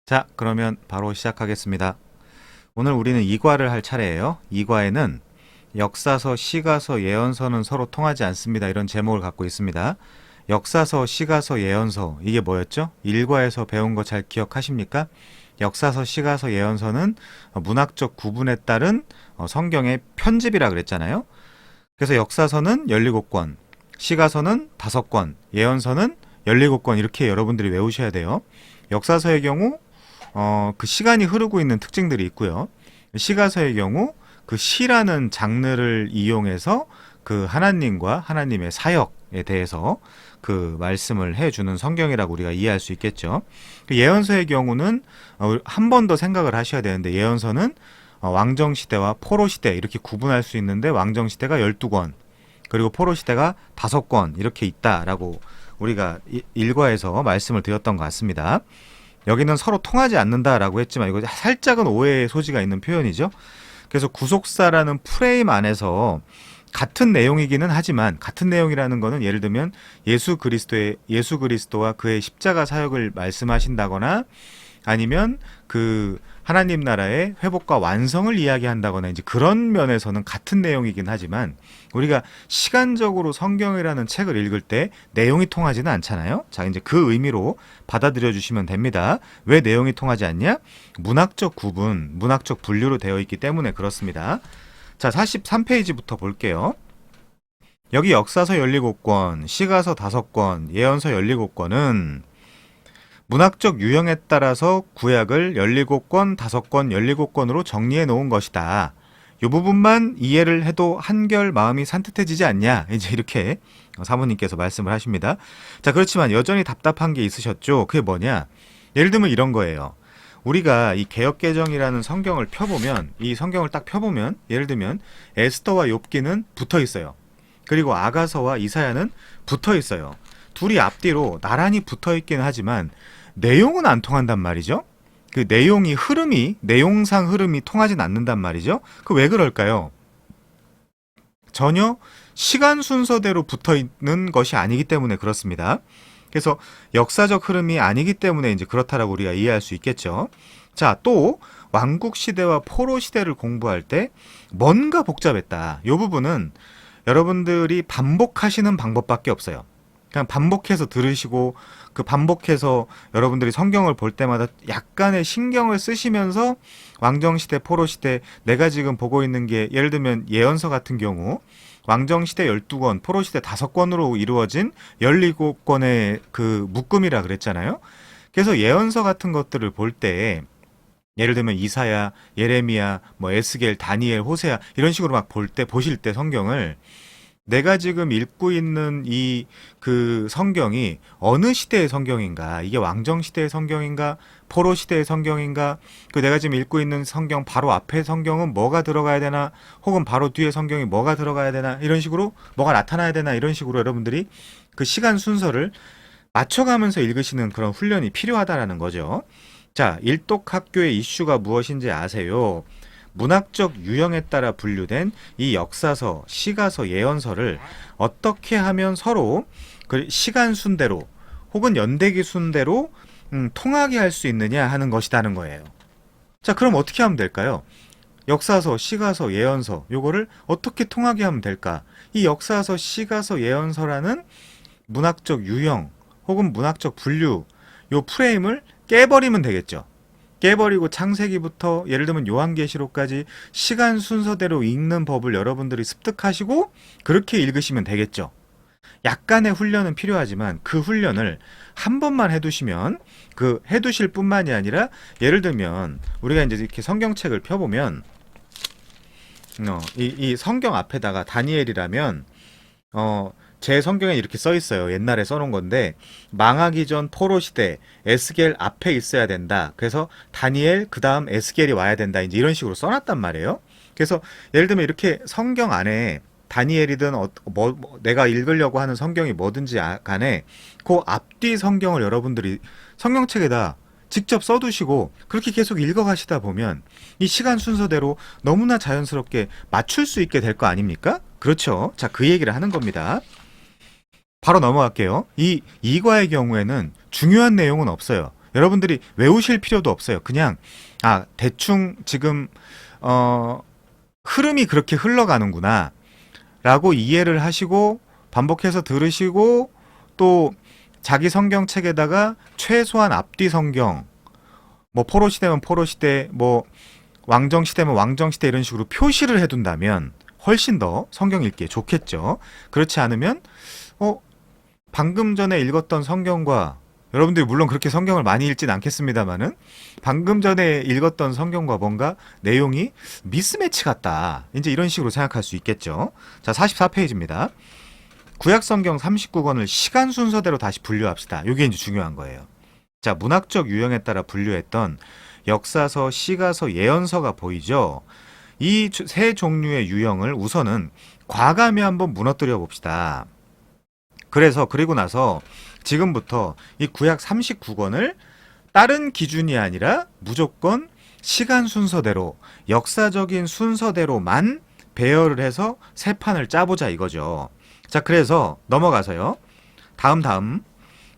자, 그러면 바로 시작하겠습니다. 오늘 우리는 이과를 할 차례예요. 이과에는 역사서, 시가서, 예언서는 서로 통하지 않습니다. 이런 제목을 갖고 있습니다. 역사서, 시가서, 예언서 이게 뭐였죠? 일과에서 배운 거 잘 기억하십니까? 역사서, 시가서, 예언서는 문학적 구분에 따른 성경의 편집이라 그랬잖아요. 그래서 역사서는 17권, 시가서는 5권, 예언서는 17권 이렇게 여러분들이 외우셔야 돼요. 역사서의 경우 그 시간이 흐르고 있는 특징들이 있고요. 시가서의 경우 그 시라는 장르를 이용해서 그 하나님과 하나님의 사역에 대해서 그 말씀을 해주는 성경이라고 우리가 이해할 수 있겠죠. 그 예언서의 경우는 한 번 더 생각을 하셔야 되는데, 예언서는 왕정시대와 포로시대 이렇게 구분할 수 있는데, 왕정시대가 12권 그리고 포로시대가 5권 이렇게 있다라고 우리가 일과에서 말씀을 드렸던 것 같습니다. 여기는 서로 통하지 않는다라고 했지만 이거 살짝은 오해의 소지가 있는 표현이죠. 그래서 구속사라는 프레임 안에서 같은 내용이기는 하지만, 같은 내용이라는 거는 예를 들면 예수 그리스도와 그의 십자가 사역을 말씀하신다거나, 아니면 그 하나님 나라의 회복과 완성을 이야기한다거나, 이제 그런 면에서는 같은 내용이긴 하지만, 우리가 시간적으로 성경이라는 책을 읽을 때 내용이 통하지는 않잖아요. 자, 이제 그 의미로 받아들여 주시면 됩니다. 왜 내용이 통하지 않냐? 문학적 구분, 문학적 분류로 되어 있기 때문에 그렇습니다. 자, 43페이지부터 볼게요. 여기 역사서 17권, 시가서 5권, 예언서 17권은 문학적 유형에 따라서 구약을 17권, 5권, 17권으로 정리해 놓은 것이다. 이 부분만 이해를 해도 한결 마음이 산뜻해지지 않냐? 이제 이렇게 사모님께서 말씀을 하십니다. 자, 그렇지만 여전히 답답한 게 있으셨죠? 그게 뭐냐? 예를 들면 이런 거예요. 우리가 이 개역개정이라는 성경을 펴보면, 이 성경을 딱 펴보면, 예를 들면 에스더와 욥기는 붙어 있어요. 그리고 아가서와 이사야는 붙어 있어요. 둘이 앞뒤로 나란히 붙어 있기는 하지만 내용은 안 통한단 말이죠. 그 내용상 흐름이 통하진 않는단 말이죠. 그 왜 그럴까요? 전혀 시간 순서대로 붙어 있는 것이 아니기 때문에 그렇습니다. 그래서 역사적 흐름이 아니기 때문에 이제 그렇다라고 우리가 이해할 수 있겠죠. 자, 또 왕국 시대와 포로 시대를 공부할 때 뭔가 복잡했다. 이 부분은 여러분들이 반복하시는 방법밖에 없어요. 그냥 반복해서 들으시고, 그 반복해서 여러분들이 성경을 볼 때마다 약간의 신경을 쓰시면서 왕정시대, 포로시대, 내가 지금 보고 있는 게 예를 들면 예언서 같은 경우 왕정시대 12권, 포로시대 5권으로 이루어진 17권의 그 묶음이라 그랬잖아요. 그래서 예언서 같은 것들을 볼 때 예를 들면 이사야, 예레미야, 뭐 에스겔, 다니엘, 호세아 이런 식으로 막 보실 때 성경을, 내가 지금 읽고 있는 이 그 성경이 어느 시대의 성경인가? 이게 왕정 시대의 성경인가? 포로 시대의 성경인가? 그 내가 지금 읽고 있는 성경 바로 앞에 성경은 뭐가 들어가야 되나? 혹은 바로 뒤에 성경이 뭐가 들어가야 되나? 이런 식으로 뭐가 나타나야 되나? 이런 식으로 여러분들이 그 시간 순서를 맞춰가면서 읽으시는 그런 훈련이 필요하다라는 거죠. 자, 일독학교의 이슈가 무엇인지 아세요? 문학적 유형에 따라 분류된 이 역사서, 시가서, 예언서를 어떻게 하면 서로 그 시간 순대로 혹은 연대기 순대로 통하게 할 수 있느냐 하는 것이라는 거예요. 자, 그럼 어떻게 하면 될까요? 역사서, 시가서, 예언서 요거를 어떻게 통하게 하면 될까? 이 역사서, 시가서, 예언서라는 문학적 유형 혹은 문학적 분류, 요 프레임을 깨버리면 되겠죠. 깨버리고 창세기부터 예를 들면 요한계시록까지 시간 순서대로 읽는 법을 여러분들이 습득하시고 그렇게 읽으시면 되겠죠. 약간의 훈련은 필요하지만 그 훈련을 한 번만 해두시면, 그 해두실 뿐만이 아니라 예를 들면 우리가 이제 이렇게 성경책을 펴보면 이 성경 앞에다가 다니엘이라면 제 성경에 이렇게 써 있어요. 옛날에 써놓은 건데, 망하기 전 포로 시대 에스겔 앞에 있어야 된다. 그래서 다니엘 그 다음 에스겔이 와야 된다. 이제 이런 식으로 써놨단 말이에요. 그래서 예를 들면 이렇게 성경 안에 다니엘이든 내가 읽으려고 하는 성경이 뭐든지 간에 그 앞뒤 성경을 여러분들이 성경책에다 직접 써두시고 그렇게 계속 읽어가시다 보면 이 시간 순서대로 너무나 자연스럽게 맞출 수 있게 될 거 아닙니까? 그렇죠. 자, 그 얘기를 하는 겁니다. 바로 넘어갈게요. 이 이과의 경우에는 중요한 내용은 없어요. 여러분들이 외우실 필요도 없어요. 그냥 대충 지금 흐름이 그렇게 흘러가는구나 라고 이해를 하시고 반복해서 들으시고 또 자기 성경책에다가 최소한 앞뒤 성경 뭐 포로시대면 포로시대 뭐 왕정시대면 왕정시대 이런 식으로 표시를 해둔다면 훨씬 더 성경 읽기에 좋겠죠. 그렇지 않으면 방금 전에 읽었던 성경과 여러분들이 물론 그렇게 성경을 많이 읽진 않겠습니다만은 방금 전에 읽었던 성경과 뭔가 내용이 미스매치 같다. 이제 이런 식으로 생각할 수 있겠죠. 자, 44페이지입니다. 구약 성경 39권을 시간 순서대로 다시 분류합시다. 이게 이제 중요한 거예요. 자, 문학적 유형에 따라 분류했던 역사서, 시가서, 예언서가 보이죠? 이 세 종류의 유형을 우선은 과감히 한번 무너뜨려 봅시다. 그리고 나서 지금부터 이 구약 39권을 다른 기준이 아니라 무조건 시간 순서대로, 역사적인 순서대로만 배열을 해서 새 판을 짜보자 이거죠. 자, 그래서 넘어가서요. 다음.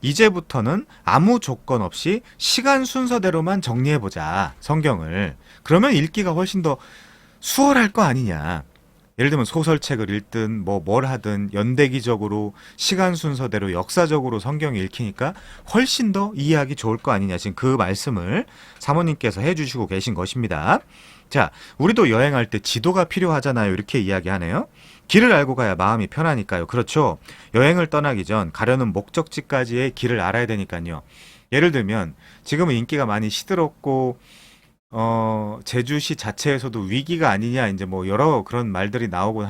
이제부터는 아무 조건 없이 시간 순서대로만 정리해보자, 성경을. 그러면 읽기가 훨씬 더 수월할 거 아니냐. 예를 들면 소설책을 읽든 뭘 하든 연대기적으로 시간 순서대로 역사적으로 성경을 읽히니까 훨씬 더 이해하기 좋을 거 아니냐. 지금 그 말씀을 사모님께서 해주시고 계신 것입니다. 자, 우리도 여행할 때 지도가 필요하잖아요. 이렇게 이야기하네요. 길을 알고 가야 마음이 편하니까요. 그렇죠. 여행을 떠나기 전 가려는 목적지까지의 길을 알아야 되니까요. 예를 들면 지금은 인기가 많이 시들었고 제주시 자체에서도 위기가 아니냐 이제 뭐 여러 그런 말들이 나오고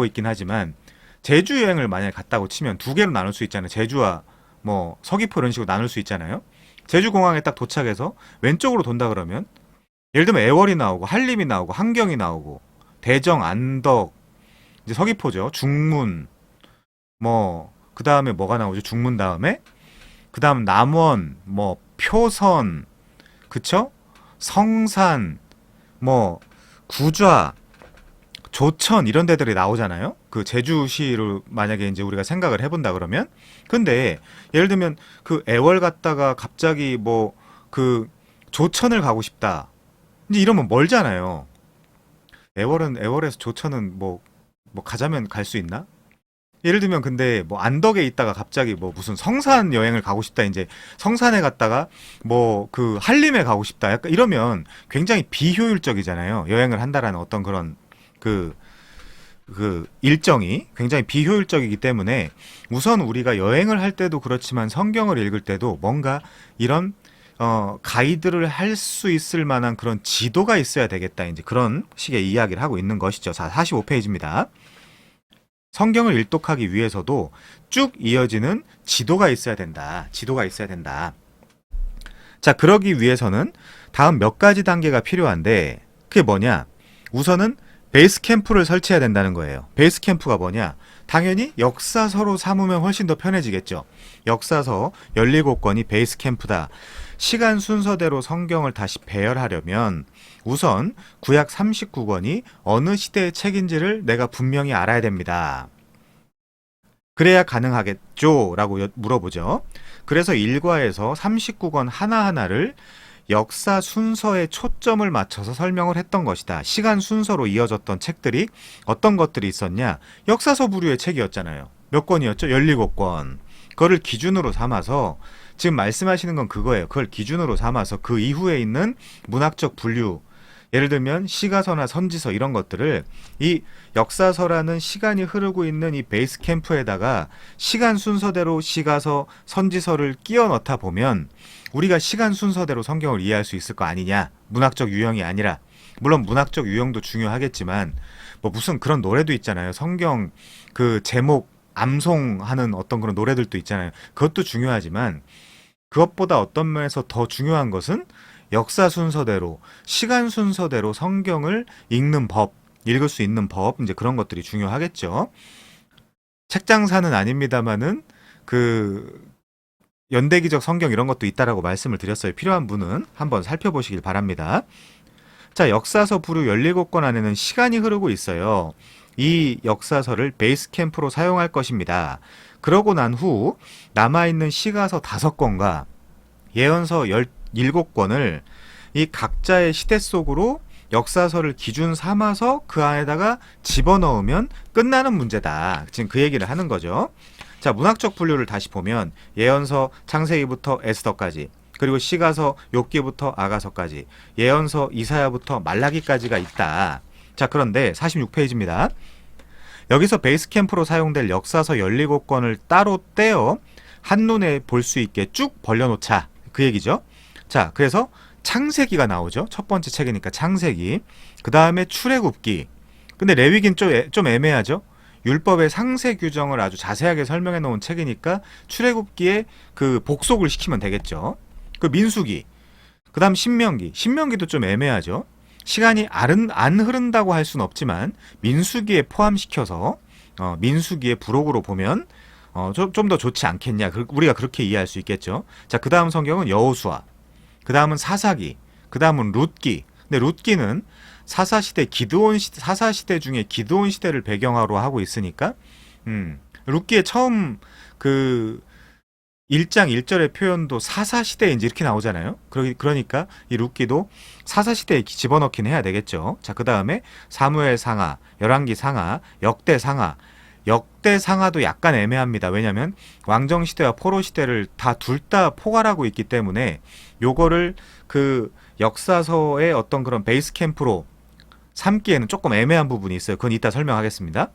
있긴 하지만 제주 여행을 만약에 갔다고 치면 두 개로 나눌 수 있잖아요. 제주와 뭐 서귀포 이런 식으로 나눌 수 있잖아요. 제주 공항에 딱 도착해서 왼쪽으로 돈다 그러면 예를 들면 애월이 나오고 한림이 나오고 한경이 나오고 대정, 안덕, 이제 서귀포죠. 중문, 그 다음에 뭐가 나오죠? 중문 다음에 그 다음 남원, 표선, 그쵸? 성산, 구좌, 조천 이런 데들이 나오잖아요. 그 제주시를 만약에 이제 우리가 생각을 해본다 그러면, 근데 예를 들면 그 애월 갔다가 갑자기 그 조천을 가고 싶다. 이제 이러면 멀잖아요. 애월에서 조천은 가자면 갈 수 있나? 예를 들면 근데 안덕에 있다가 갑자기 무슨 성산 여행을 가고 싶다, 이제 성산에 갔다가 그 한림에 가고 싶다, 약간 이러면 굉장히 비효율적이잖아요. 여행을 한다라는 어떤 그런 그 일정이 굉장히 비효율적이기 때문에 우선 우리가 여행을 할 때도 그렇지만 성경을 읽을 때도 뭔가 이런 가이드를 할 수 있을 만한 그런 지도가 있어야 되겠다, 이제 그런 식의 이야기를 하고 있는 것이죠. 자, 45페이지입니다. 성경을 일독하기 위해서도 쭉 이어지는 지도가 있어야 된다. 자, 그러기 위해서는 다음 몇 가지 단계가 필요한데 그게 뭐냐? 우선은 베이스 캠프를 설치해야 된다는 거예요. 베이스 캠프가 뭐냐? 당연히 역사서로 삼으면 훨씬 더 편해지겠죠. 역사서 17권이 베이스 캠프다. 시간 순서대로 성경을 다시 배열하려면 우선 구약 39권이 어느 시대의 책인지를 내가 분명히 알아야 됩니다. 그래야 가능하겠죠? 라고 물어보죠. 그래서 1과에서 39권 하나하나를 역사 순서에 초점을 맞춰서 설명을 했던 것이다. 시간 순서로 이어졌던 책들이 어떤 것들이 있었냐? 역사서 부류의 책이었잖아요. 몇 권이었죠? 17권. 그거를 기준으로 삼아서 지금 말씀하시는 건 그거예요. 그걸 기준으로 삼아서 그 이후에 있는 문학적 분류, 예를 들면 시가서나 선지서 이런 것들을 이 역사서라는 시간이 흐르고 있는 이 베이스 캠프에다가 시간 순서대로 시가서, 선지서를 끼워 넣다 보면 우리가 시간 순서대로 성경을 이해할 수 있을 거 아니냐. 문학적 유형이 아니라, 물론 문학적 유형도 중요하겠지만 무슨 그런 노래도 있잖아요. 성경 그 제목 암송하는 어떤 그런 노래들도 있잖아요. 그것도 중요하지만 그것보다 어떤 면에서 더 중요한 것은 역사 순서대로, 시간 순서대로 성경을 읽는 법, 읽을 수 있는 법, 이제 그런 것들이 중요하겠죠. 책장사는 아닙니다만은 그 연대기적 성경 이런 것도 있다라고 말씀을 드렸어요. 필요한 분은 한번 살펴보시길 바랍니다. 자, 역사서 부류 17권 안에는 시간이 흐르고 있어요. 이 역사서를 베이스 캠프로 사용할 것입니다. 그러고 난 후 남아있는 시가서 5권과 예언서 17권을 이 각자의 시대 속으로 역사서를 기준 삼아서 그 안에다가 집어넣으면 끝나는 문제다. 지금 그 얘기를 하는 거죠. 자, 문학적 분류를 다시 보면 예언서 창세기부터 에스더까지, 그리고 시가서 욥기부터 아가서까지, 예언서 이사야부터 말라기까지가 있다. 자, 그런데 46페이지입니다. 여기서 베이스 캠프로 사용될 역사서 17권을 따로 떼어 한눈에 볼 수 있게 쭉 벌려놓자. 그 얘기죠. 자, 그래서 창세기가 나오죠. 첫 번째 책이니까 창세기. 그 다음에 출애굽기. 근데 레위기는 좀 애매하죠. 율법의 상세 규정을 아주 자세하게 설명해 놓은 책이니까 출애굽기에 그 복속을 시키면 되겠죠. 그 민수기. 그 다음 신명기. 신명기도 좀 애매하죠. 시간이 안 흐른다고 할 수는 없지만 민수기에 포함시켜서 민수기의 부록으로 보면 좀 더 좋지 않겠냐. 우리가 그렇게 이해할 수 있겠죠. 자, 그 다음 성경은 여호수아. 그 다음은 사사기. 그 다음은 룻기. 근데 룻기는 사사시대 중에 기드온 시대를 배경으로 하고 있으니까 룻기에 처음 그 1장 1절의 표현도 사사시대에 이제 이렇게 나오잖아요. 그러니까 이 룻기도 사사시대에 집어넣긴 해야 되겠죠. 자, 그 다음에 사무엘 상하, 열왕기 상하, 역대 상하. 역대 상하도 약간 애매합니다. 왜냐하면 왕정시대와 포로시대를 둘 다 포괄하고 있기 때문에 요거를 그 역사서의 어떤 그런 베이스 캠프로 삼기에는 조금 애매한 부분이 있어요. 그건 이따 설명하겠습니다.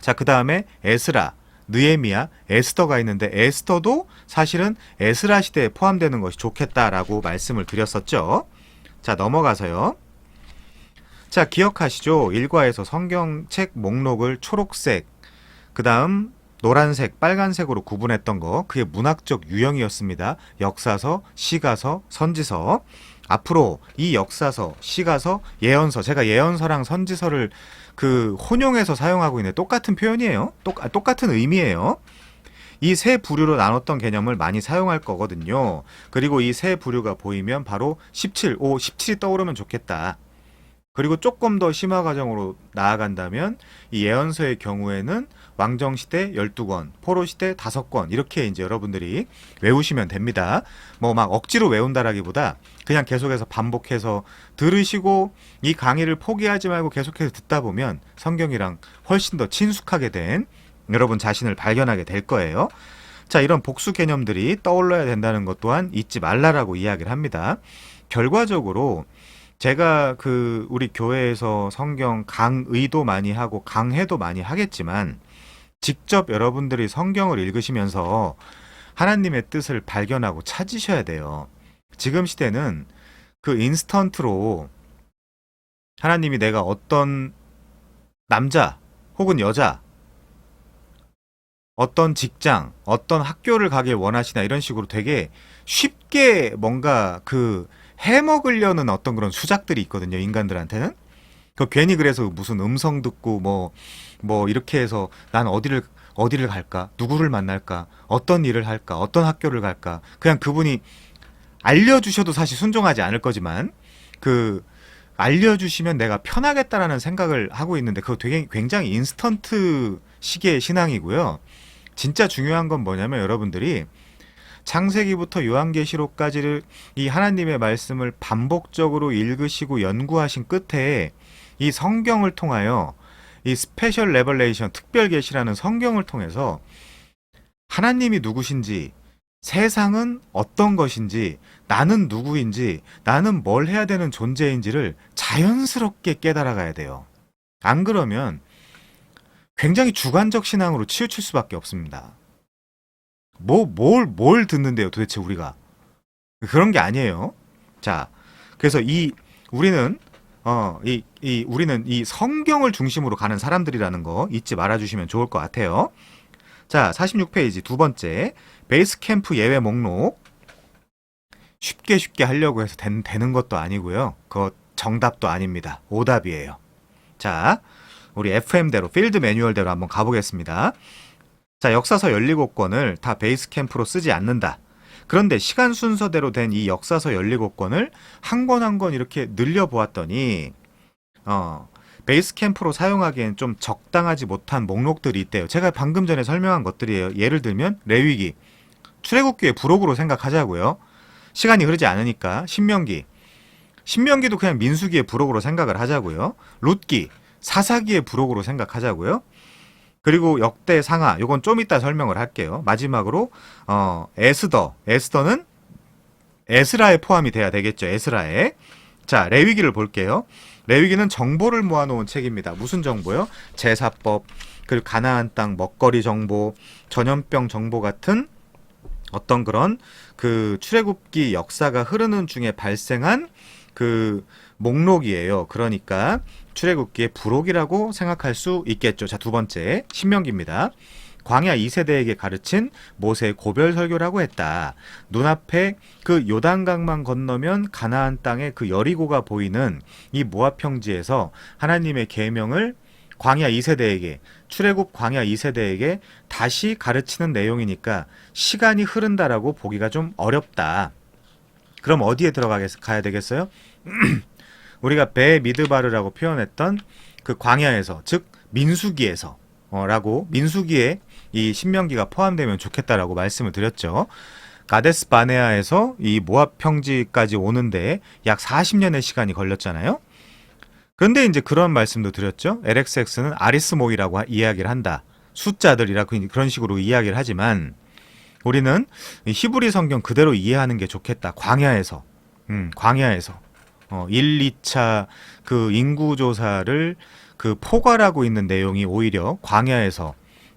자, 그 다음에 에스라, 느헤미야, 에스더가 있는데 에스더도 사실은 에스라 시대에 포함되는 것이 좋겠다라고 말씀을 드렸었죠. 자, 넘어가서요. 자, 기억하시죠? 일과에서 성경책 목록을 초록색, 그 다음 노란색, 빨간색으로 구분했던 거, 그게 문학적 유형이었습니다. 역사서, 시가서, 선지서. 앞으로 이 역사서, 시가서, 예언서, 제가 예언서랑 선지서를 그 혼용해서 사용하고 있는 똑같은 표현이에요. 똑같은 의미예요. 이 세 부류로 나눴던 개념을 많이 사용할 거거든요. 그리고 이 세 부류가 보이면 바로 17이 떠오르면 좋겠다. 그리고 조금 더 심화 과정으로 나아간다면 이 예언서의 경우에는 왕정시대 12권, 포로시대 5권 이렇게 이제 여러분들이 외우시면 됩니다. 뭐 막 억지로 외운다라기보다 그냥 계속해서 반복해서 들으시고 이 강의를 포기하지 말고 계속해서 듣다 보면 성경이랑 훨씬 더 친숙하게 된 여러분 자신을 발견하게 될 거예요. 자, 이런 복수 개념들이 떠올라야 된다는 것 또한 잊지 말라라고 이야기를 합니다. 결과적으로 제가 우리 교회에서 성경 강의도 많이 하고 강해도 많이 하겠지만 직접 여러분들이 성경을 읽으시면서 하나님의 뜻을 발견하고 찾으셔야 돼요. 지금 시대는 그 인스턴트로 하나님이 내가 어떤 남자 혹은 여자, 어떤 직장, 어떤 학교를 가길 원하시나 이런 식으로 되게 쉽게 뭔가 해먹으려는 어떤 그런 수작들이 있거든요, 인간들한테는. 괜히 그래서 무슨 음성 듣고 뭐 이렇게 해서 난 어디를 갈까? 누구를 만날까? 어떤 일을 할까? 어떤 학교를 갈까? 그냥 그분이 알려주셔도 사실 순종하지 않을 거지만 알려주시면 내가 편하겠다라는 생각을 하고 있는데 그거 되게 굉장히 인스턴트 식의 신앙이고요. 진짜 중요한 건 뭐냐면 여러분들이 창세기부터 요한계시록까지를 이 하나님의 말씀을 반복적으로 읽으시고 연구하신 끝에 이 성경을 통하여 이 스페셜 레벨레이션 특별 계시라는 성경을 통해서 하나님이 누구신지, 세상은 어떤 것인지, 나는 누구인지, 나는 뭘 해야 되는 존재인지를 자연스럽게 깨달아가야 돼요. 안 그러면 굉장히 주관적 신앙으로 치우칠 수밖에 없습니다. 뭘 듣는데요, 도대체 우리가. 그런 게 아니에요. 자, 그래서 우리는 이 성경을 중심으로 가는 사람들이라는 거 잊지 말아주시면 좋을 것 같아요. 자, 46페이지 두 번째, 베이스 캠프 예외 목록. 쉽게 하려고 해서 되는 것도 아니고요. 그거 정답도 아닙니다. 오답이에요. 자, 우리 FM대로, 필드 매뉴얼대로 한번 가보겠습니다. 자, 역사서 17권을 다 베이스 캠프로 쓰지 않는다. 그런데 시간 순서대로 된 이 역사서 17권을 한 권 한 권 이렇게 늘려보았더니 베이스 캠프로 사용하기엔 좀 적당하지 못한 목록들이 있대요. 제가 방금 전에 설명한 것들이에요. 예를 들면 레위기, 출애굽기의 부록으로 생각하자고요. 시간이 흐르지 않으니까 신명기도 그냥 민수기의 부록으로 생각을 하자고요. 룻기, 사사기의 부록으로 생각하자고요. 그리고 역대 상하, 요건 좀 이따 설명을 할게요. 마지막으로 에스더는 에스라에 포함이 돼야 되겠죠. 에스라에. 자, 레위기를 볼게요. 레위기는 정보를 모아놓은 책입니다. 무슨 정보요? 제사법, 그리고 가나안 땅 먹거리 정보, 전염병 정보 같은 어떤 그런 그 출애굽기 역사가 흐르는 중에 발생한 그 목록이에요. 그러니까 출애굽기의 부록이라고 생각할 수 있겠죠. 자, 두 번째 신명기입니다. 광야 2세대에게 가르친 모세의 고별 설교라고 했다. 눈앞에 그 요단강만 건너면 가나안 땅의 그 여리고가 보이는 이 모압 평지에서 하나님의 계명을 광야 2세대에게, 출애굽 광야 2세대에게 다시 가르치는 내용이니까 시간이 흐른다라고 보기가 좀 어렵다. 그럼 어디에 가야 되겠어요? 우리가 베 미드바르라고 표현했던 그 광야에서, 즉 민수기에서 라고, 민수기에 이 신명기가 포함되면 좋겠다라고 말씀을 드렸죠. 가데스 바네아에서 이 모압 평지까지 오는데 약 40년의 시간이 걸렸잖아요. 그런데 이제 그런 말씀도 드렸죠. LXX는 아리스모이라고 이야기를 한다. 숫자들이라고 그런 식으로 이야기를 하지만 우리는 히브리 성경 그대로 이해하는 게 좋겠다. 광야에서 1, 2차 그 인구조사를 그 포괄하고 있는 내용이 오히려 광야에서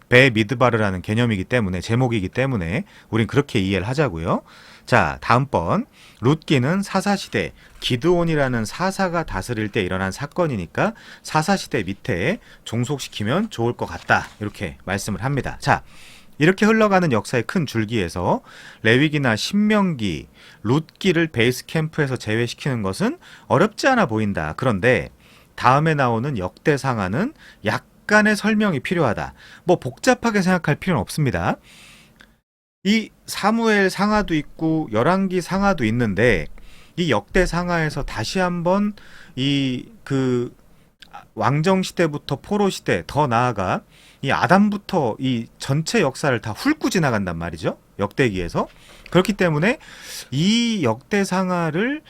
베 미드바르라는 개념이기 때문에, 제목이기 때문에 우린 그렇게 이해를 하자고요. 자, 다음번 룻기는 사사시대, 기드온이라는 사사가 다스릴 때 일어난 사건이니까 사사시대 밑에 종속시키면 좋을 것 같다. 이렇게 말씀을 합니다. 자, 이렇게 흘러가는 역사의 큰 줄기에서 레위기나 신명기, 룻기를 베이스 캠프에서 제외시키는 것은 어렵지 않아 보인다. 그런데 다음에 나오는 역대상하는 약간의 설명이 필요하다. 뭐 복잡하게 생각할 필요는 없습니다. 이 사무엘 상하도 있고 열왕기 상하도 있는데 이 역대 상하에서 다시 한번 이 그 왕정 시대부터 포로 시대, 더 나아가 이 아담부터 이 전체 역사를 다 훑고 지나간단 말이죠. 역대기에서. 그렇기 때문에 이 역대 상하를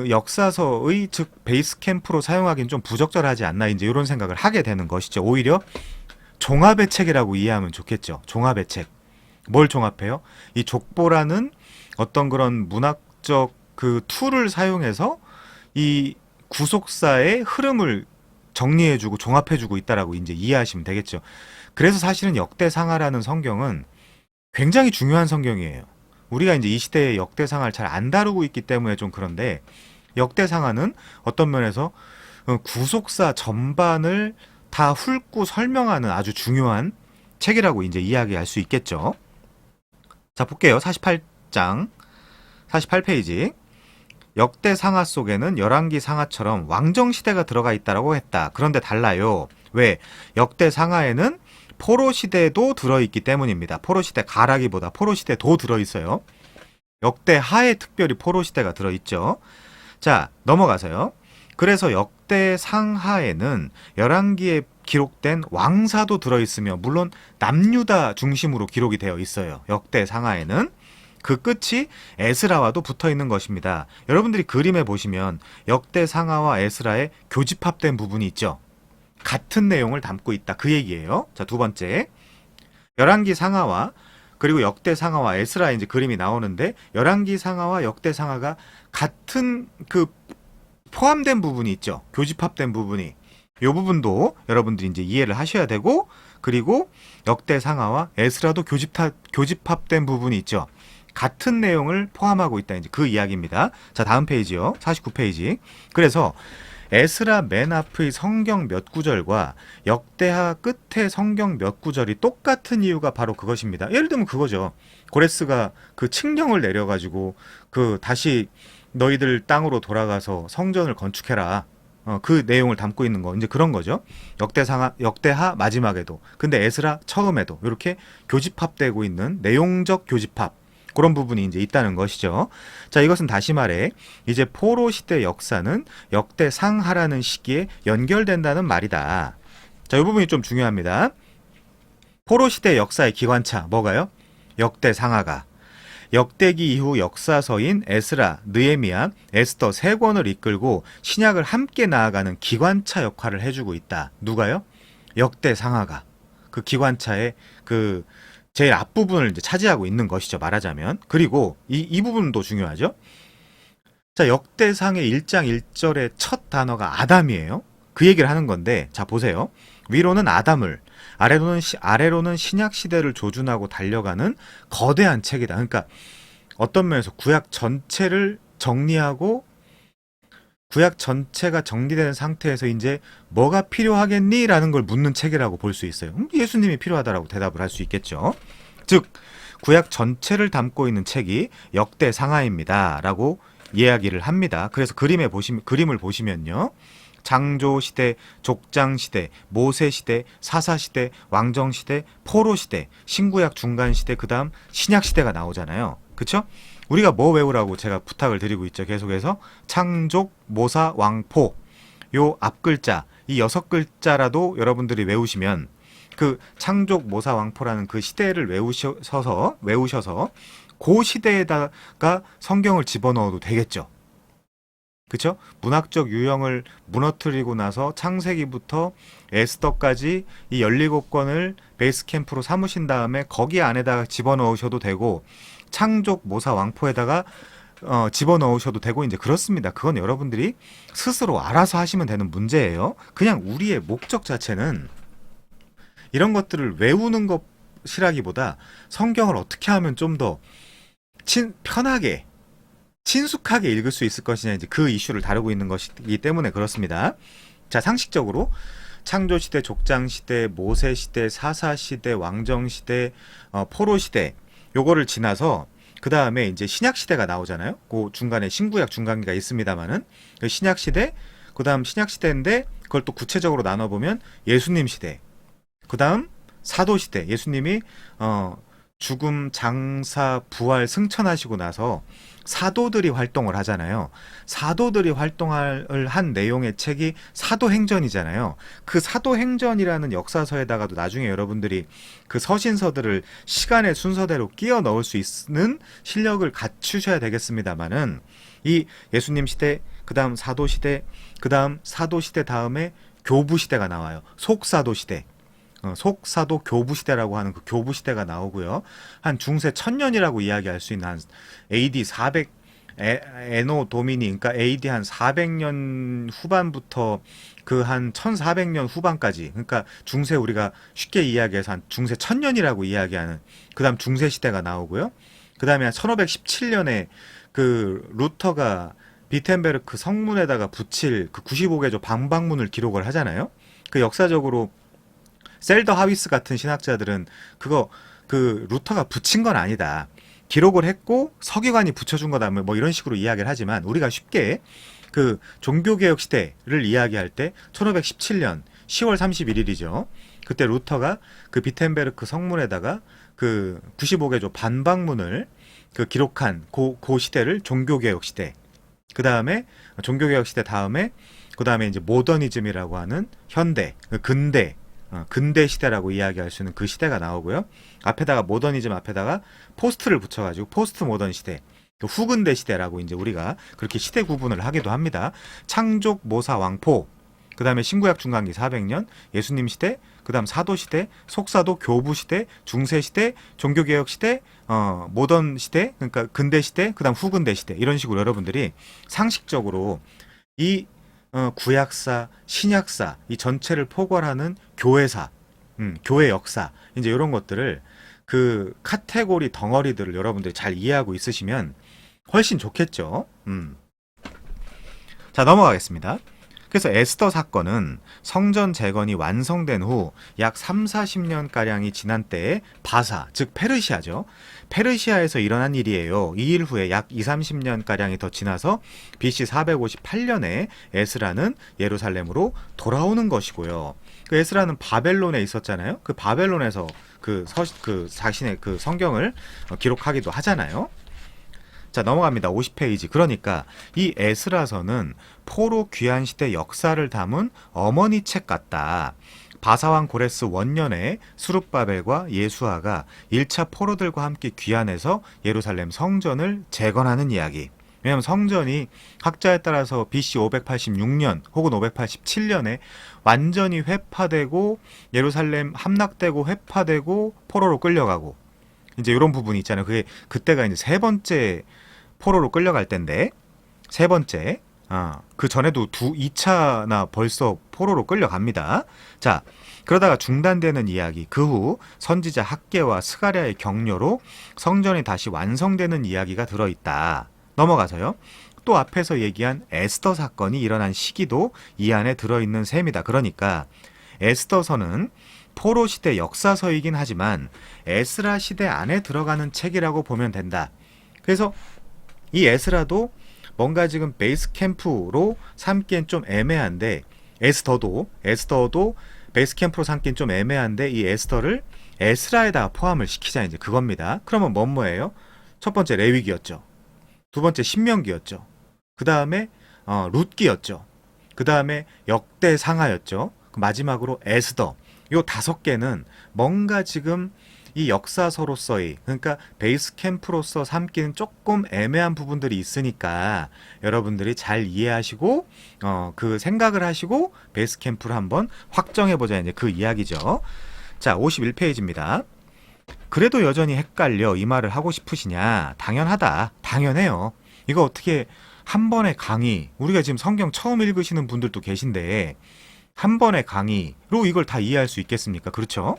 역사서의 즉 베이스 캠프로 사용하기는 좀 부적절하지 않나, 이제 이런 생각을 하게 되는 것이죠. 오히려 종합의 책이라고 이해하면 좋겠죠. 종합의 책. 뭘 종합해요? 이 족보라는 어떤 그런 문학적 그 툴을 사용해서 이 구속사의 흐름을 정리해주고 종합해주고 있다라고 이제 이해하시면 되겠죠. 그래서 사실은 역대상하라는 성경은 굉장히 중요한 성경이에요. 우리가 이제 이 시대의 역대상하를 잘 안 다루고 있기 때문에 좀 그런데, 역대상하는 어떤 면에서 구속사 전반을 다 훑고 설명하는 아주 중요한 책이라고 이제 이야기할 수 있겠죠. 자, 볼게요. 48장 48페이지. 역대 상하 속에는 열왕기 상하처럼 왕정 시대가 들어가 있다라고 했다. 그런데 달라요. 왜? 역대 상하에는 포로 시대도 들어있기 때문입니다. 포로 시대 가라기보다 포로 시대도 들어있어요. 역대 하에 특별히 포로 시대가 들어있죠. 자, 넘어가서요. 그래서 역대 상하에는 열왕기에 기록된 왕사도 들어있으며, 물론 남유다 중심으로 기록이 되어 있어요. 역대 상하에는. 그 끝이 에스라와도 붙어 있는 것입니다. 여러분들이 그림에 보시면 역대 상하와 에스라의 교집합된 부분이 있죠. 같은 내용을 담고 있다. 그 얘기예요. 자, 두 번째. 열왕기 상하와 그리고 역대 상하와 에스라의 이제 그림이 나오는데, 열왕기 상하와 역대 상하가 같은 그 포함된 부분이 있죠. 교집합된 부분이. 이 부분도 여러분들이 이제 이해를 하셔야 되고, 그리고 역대 상하와 에스라도 교집합된 부분이 있죠. 같은 내용을 포함하고 있다. 이제 그 이야기입니다. 자, 다음 페이지요. 49페이지. 그래서 에스라 맨 앞의 성경 몇 구절과 역대하 끝의 성경 몇 구절이 똑같은 이유가 바로 그것입니다. 예를 들면 그거죠. 고레스가 그 칙령을 내려가지고 그 다시 너희들 땅으로 돌아가서 성전을 건축해라. 그 내용을 담고 있는 거, 이제 그런 거죠. 역대하 마지막에도, 근데 에스라 처음에도 이렇게 교집합되고 있는 내용적 교집합, 그런 부분이 이제 있다는 것이죠. 자, 이것은 다시 말해 이제 포로 시대 역사는 역대 상하라는 시기에 연결된다는 말이다. 자, 이 부분이 좀 중요합니다. 포로 시대 역사의 기관차 뭐가요? 역대 상하가. 역대기 이후 역사서인 에스라, 느헤미야, 에스더 세 권을 이끌고 신약을 함께 나아가는 기관차 역할을 해주고 있다. 누가요? 역대 상하가 그 기관차의 그 제일 앞부분을 이제 차지하고 있는 것이죠. 말하자면. 그리고 이 부분도 중요하죠. 자, 역대상의 1장 1절의 첫 단어가 아담이에요. 그 얘기를 하는 건데, 자, 보세요. 위로는 아담을, 아래로는 신약 시대를 조준하고 달려가는 거대한 책이다. 그러니까 어떤 면에서 구약 전체를 정리하고 구약 전체가 정리된 상태에서 이제 뭐가 필요하겠니? 라는 걸 묻는 책이라고 볼 수 있어요. 예수님이 필요하다라고 대답을 할 수 있겠죠. 즉, 구약 전체를 담고 있는 책이 역대상하입니다. 라고 이야기를 합니다. 그래서 그림을 보시면요. 창조시대, 족장시대, 모세시대, 사사시대, 왕정시대, 포로시대, 신구약 중간시대, 그 다음 신약시대가 나오잖아요. 그쵸? 우리가 뭐 외우라고 제가 부탁을 드리고 있죠. 계속해서 창족, 모사, 왕포 요 앞글자 이 6글자라도 여러분들이 외우시면 그 창족, 모사, 왕포라는 그 시대를 외우셔서 그 시대에다가 성경을 집어넣어도 되겠죠. 그쵸? 문학적 유형을 무너뜨리고 나서 창세기부터 에스더까지 이 17권을 베이스 캠프로 삼으신 다음에 거기 안에다가 집어넣으셔도 되고 창족, 모사, 왕포에다가 집어넣으셔도 되고 이제 그렇습니다. 그건 여러분들이 스스로 알아서 하시면 되는 문제예요. 그냥 우리의 목적 자체는 이런 것들을 외우는 것이라기보다 성경을 어떻게 하면 좀 더 편하게 친숙하게 읽을 수 있을 것이냐 이제 그 이슈를 다루고 있는 것이기 때문에 그렇습니다. 자, 상식적으로 창조시대, 족장시대, 모세시대, 사사시대, 왕정시대, 포로시대 요거를 지나서 그 다음에 이제 신약시대가 나오잖아요. 그 중간에 신구약 중간기가 있습니다만은 신약시대, 그 다음 신약시대인데 그걸 또 구체적으로 나눠보면 예수님 시대, 그 다음 사도시대, 예수님이 죽음, 장사, 부활, 승천하시고 나서 사도들이 활동을 하잖아요. 사도들이 활동을 한 내용의 책이 사도행전이잖아요. 그 사도행전이라는 역사서에다가도 나중에 여러분들이 그 서신서들을 시간의 순서대로 끼워 넣을 수 있는 실력을 갖추셔야 되겠습니다만은 이 예수님 시대, 그 다음 사도시대, 그 다음 사도시대 다음에 교부시대가 나와요. 속사도시대. 속사도 교부시대라고 하는 그 교부시대가 나오고요. 한 중세 1000년이라고 이야기할 수 있는 한 AD 400 에노 도미니, 그러니까 AD 한 400년 후반부터 그 한 1400년 후반까지, 그러니까 중세 우리가 쉽게 이야기해서 한 중세 1000년이라고 이야기하는 그 다음 중세시대가 나오고요. 그 다음에 한 1517년에 그 루터가 비텐베르크 성문에다가 붙일 그 95개조 방방문을 기록을 하잖아요. 그 역사적으로 셀더 하위스 같은 신학자들은 그거 그 루터가 붙인 건 아니다. 기록을 했고 서기관이 붙여준 거다. 뭐 이런 식으로 이야기를 하지만 우리가 쉽게 그 종교개혁 시대를 이야기할 때 1517년 10월 31일이죠. 그때 루터가 그 비텐베르크 성문에다가 그 95개조 반박문을 그 기록한 그 시대를 종교개혁 시대. 그 다음에 종교개혁 시대 다음에 그 다음에 이제 모더니즘이라고 하는 현대, 근대 시대라고 이야기할 수 있는 그 시대가 나오고요. 앞에다가 모더니즘 앞에다가 포스트를 붙여가지고 포스트 모던 시대, 후근대 시대라고 이제 우리가 그렇게 시대 구분을 하기도 합니다. 창족, 모사, 왕포, 그 다음에 신구약 중간기 400년, 예수님 시대, 그 다음 사도 시대, 속사도, 교부 시대, 중세 시대, 종교개혁 시대, 모던 시대, 그러니까 근대 시대, 그 다음 후근대 시대 이런 식으로 여러분들이 상식적으로 이 구약사, 신약사 이 전체를 포괄하는 교회사, 교회 역사 이제 이런 것들을 그 카테고리 덩어리들을 여러분들이 잘 이해하고 있으시면 훨씬 좋겠죠. 자, 넘어가겠습니다. 그래서 에스더 사건은 성전 재건이 완성된 후 약 30-40년가량이 지난 때에 바사, 즉 페르시아죠. 페르시아에서 일어난 일이에요. 이 일 후에 약 20-30년가량이 더 지나서 BC 458년에 에스라는 예루살렘으로 돌아오는 것이고요. 그 에스라는 바벨론에 있었잖아요. 그 바벨론에서 그 자신의 그 성경을 기록하기도 하잖아요. 자, 넘어갑니다. 50페이지. 그러니까 이 에스라서는 포로 귀환 시대 역사를 담은 어머니 책 같다. 바사왕 고레스 원년에 수룹바벨과 예수아가 1차 포로들과 함께 귀환해서 예루살렘 성전을 재건하는 이야기. 왜냐하면 성전이 학자에 따라서 BC 586년 혹은 587년에 완전히 회파되고 예루살렘 함락되고 회파되고 포로로 끌려가고 이제 이런 부분이 있잖아요. 그게 그때가 이제 세 번째 포로로 끌려갈 때인데 세 번째 그 전에도 2차나 벌써 포로로 끌려갑니다. 자, 그러다가 중단되는 이야기, 그 후 선지자 학개와 스가랴의 격려로 성전이 다시 완성되는 이야기가 들어있다. 넘어가서요. 또 앞에서 얘기한 에스더 사건이 일어난 시기도 이 안에 들어있는 셈이다. 그러니까 에스더서는 포로 시대 역사서이긴 하지만 에스라 시대 안에 들어가는 책이라고 보면 된다. 그래서 이 에스라도 뭔가 지금 베이스 캠프로 삼기엔 좀 애매한데 에스더도 베이스 캠프로 삼기엔 좀 애매한데 이 에스더를 에스라에다가 포함을 시키자 이제 그겁니다. 그러면 뭐예요? 첫 번째 레위기였죠. 두 번째 신명기였죠. 그 다음에 룻기였죠. 그 다음에 역대상하였죠. 마지막으로 에스더. 요 5개는 뭔가 지금 이 역사서로서의 그러니까 베이스 캠프로서 삼기는 조금 애매한 부분들이 있으니까 여러분들이 잘 이해하시고 그 생각을 하시고 베이스 캠프를 한번 확정해보자 이제 그 이야기죠. 자, 51페이지입니다. 그래도 여전히 헷갈려 이 말을 하고 싶으시냐? 당연하다. 당연해요. 이거 어떻게 한 번의 강의, 우리가 지금 성경 처음 읽으시는 분들도 계신데 한 번의 강의로 이걸 다 이해할 수 있겠습니까? 그렇죠?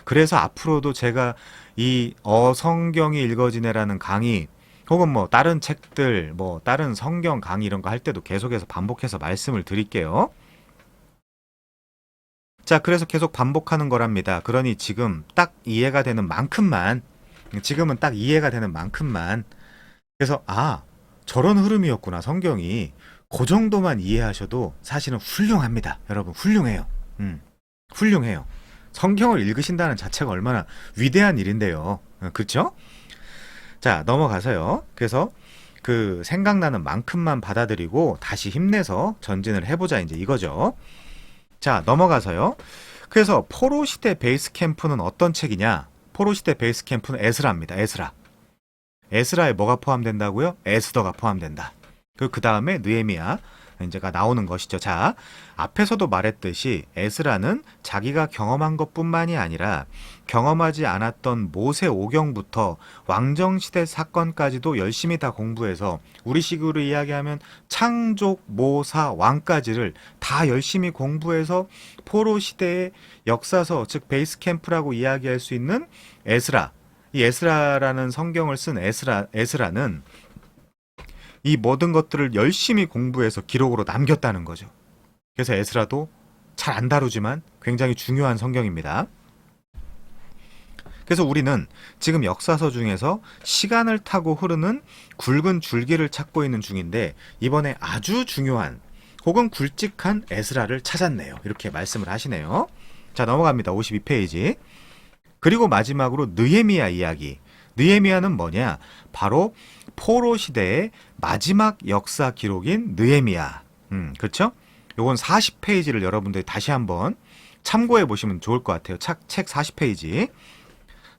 그래서 앞으로도 제가 이 성경이 읽어지네라는 강의 혹은 뭐 다른 책들 뭐 다른 성경 강의 이런 거 할 때도 계속해서 반복해서 말씀을 드릴게요. 자, 그래서 계속 반복하는 거랍니다. 그러니 지금 딱 이해가 되는 만큼만 지금은 딱 이해가 되는 만큼만 그래서 저런 흐름이었구나 성경이 그 정도만 이해하셔도 사실은 훌륭합니다. 여러분 훌륭해요. 훌륭해요. 성경을 읽으신다는 자체가 얼마나 위대한 일인데요. 그렇죠? 자, 넘어가서요. 그래서 그 생각나는 만큼만 받아들이고 다시 힘내서 전진을 해보자 이제 이거죠. 자, 넘어가서요. 그래서 포로 시대 베이스 캠프는 어떤 책이냐? 포로 시대 베이스 캠프는 에스라입니다. 에스라에 뭐가 포함된다고요? 에스더가 포함된다. 그 다음에 느헤미야 이제가 나오는 것이죠. 자, 앞에서도 말했듯이 에스라는 자기가 경험한 것뿐만이 아니라 경험하지 않았던 모세 오경부터 왕정시대 사건까지도 열심히 다 공부해서 우리식으로 이야기하면 창조, 모사, 왕까지를 다 열심히 공부해서 포로 시대의 역사서, 즉 베이스 캠프라고 이야기할 수 있는 에스라. 이 에스라라는 성경을 쓴 에스라는 이 모든 것들을 열심히 공부해서 기록으로 남겼다는 거죠. 그래서 에스라도 잘 안 다루지만 굉장히 중요한 성경입니다. 그래서 우리는 지금 역사서 중에서 시간을 타고 흐르는 굵은 줄기를 찾고 있는 중인데 이번에 아주 중요한 혹은 굵직한 에스라를 찾았네요. 이렇게 말씀을 하시네요. 자, 넘어갑니다. 52페이지. 그리고 마지막으로 느헤미야 이야기. 느헤미야는 뭐냐? 바로 포로 시대의 마지막 역사 기록인 느헤미야. 그렇죠? 요건 40페이지를 여러분들이 다시 한번 참고해 보시면 좋을 것 같아요. 책 40페이지.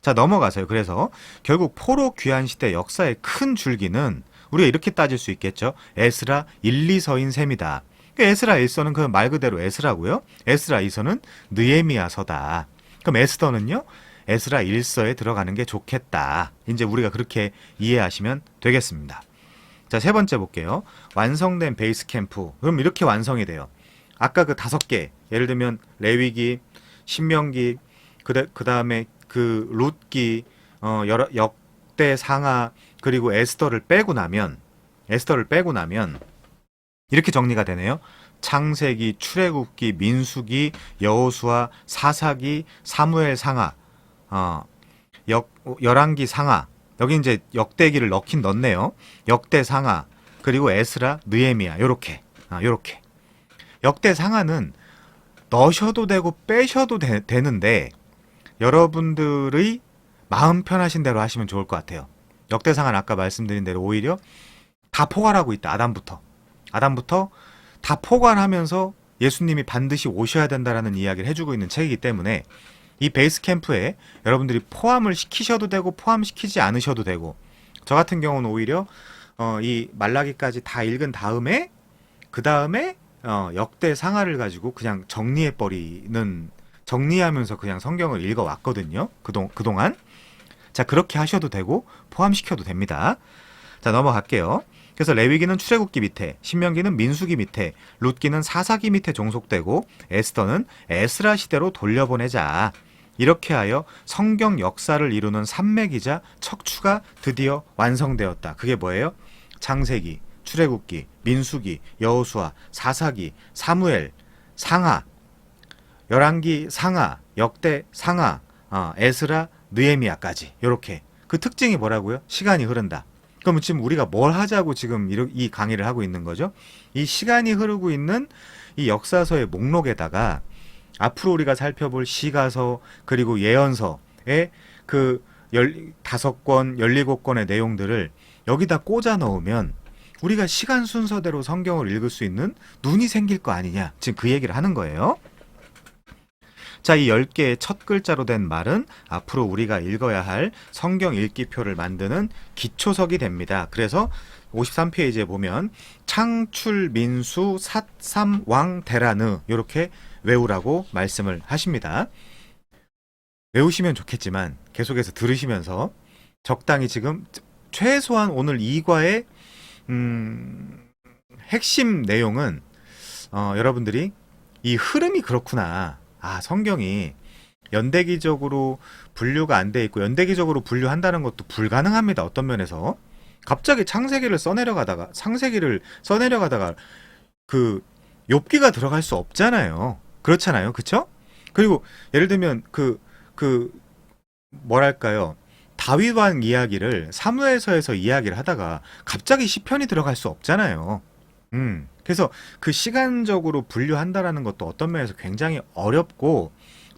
자, 넘어가세요. 그래서 결국 포로 귀환 시대 역사의 큰 줄기는 우리가 이렇게 따질 수 있겠죠. 에스라 1, 2서인 셈이다. 에스라 1서는 그 말 그대로 에스라고요. 에스라 2서는 느헤미야서다. 그럼 에스더는요? 에스라 1서에 들어가는 게 좋겠다. 이제 우리가 그렇게 이해하시면 되겠습니다. 자, 세 번째 볼게요. 완성된 베이스 캠프. 그럼 이렇게 완성이 돼요. 아까 그 5개, 예를 들면 레위기, 신명기, 그 다음에 그 룻기, 역대 상하, 그리고 에스더를 빼고 나면 이렇게 정리가 되네요. 창세기, 출애굽기, 민수기, 여호수아, 사사기, 사무엘 상하, 열왕기 상하. 여기 이제 역대기를 넣네요. 역대 상하, 그리고 에스라, 느헤미야. 요렇게. 역대 상하는 넣으셔도 되고 빼셔도 되는데 여러분들의 마음 편하신 대로 하시면 좋을 것 같아요. 역대 상하는 아까 말씀드린 대로 오히려 다 포괄하고 있다. 아담부터 다 포괄하면서 예수님이 반드시 오셔야 된다라는 이야기를 해주고 있는 책이기 때문에 이 베이스 캠프에 여러분들이 포함을 시키셔도 되고 포함시키지 않으셔도 되고, 저 같은 경우는 오히려 이 말라기까지 다 읽은 다음에 그 다음에 역대 상하를 가지고 그냥 정리하면서 그냥 성경을 읽어왔거든요. 그동안. 자, 그렇게 하셔도 되고 포함시켜도 됩니다. 자, 넘어갈게요. 그래서 레위기는 출애굽기 밑에, 신명기는 민수기 밑에, 룻기는 사사기 밑에 종속되고 에스더는 에스라 시대로 돌려보내자. 이렇게 하여 성경 역사를 이루는 산맥이자 척추가 드디어 완성되었다. 그게 뭐예요? 창세기, 출애굽기, 민수기, 여호수아, 사사기, 사무엘, 상하, 열왕기 상하, 역대 상하, 에스라, 느헤미야까지. 이렇게. 그 특징이 뭐라고요? 시간이 흐른다. 그러면 지금 우리가 뭘 하자고 지금 이 강의를 하고 있는 거죠? 이 시간이 흐르고 있는 이 역사서의 목록에다가 앞으로 우리가 살펴볼 시가서 그리고 예언서의 그 15권, 17권의 내용들을 여기다 꽂아 넣으면 우리가 시간 순서대로 성경을 읽을 수 있는 눈이 생길 거 아니냐. 지금 그 얘기를 하는 거예요. 자, 이 10개의 첫 글자로 된 말은 앞으로 우리가 읽어야 할 성경 읽기표를 만드는 기초석이 됩니다. 그래서 53페이지에 보면 창출, 민수, 삿삼, 왕, 대라느 이렇게 외우라고 말씀을 하십니다. 외우시면 좋겠지만 계속해서 들으시면서 적당히 지금 최소한 오늘 2과의 핵심 내용은 여러분들이 이 흐름이 그렇구나. 성경이 연대기적으로 분류가 안 돼 있고 연대기적으로 분류한다는 것도 불가능합니다. 어떤 면에서 갑자기 창세기를 써내려가다가 그 욥기가 들어갈 수 없잖아요. 그렇잖아요. 그쵸? 그리고 예를 들면 뭐랄까요? 다윗 왕 이야기를 사무엘서에서 이야기를 하다가 갑자기 시편이 들어갈 수 없잖아요. 그래서 그 시간적으로 분류한다라는 것도 어떤 면에서 굉장히 어렵고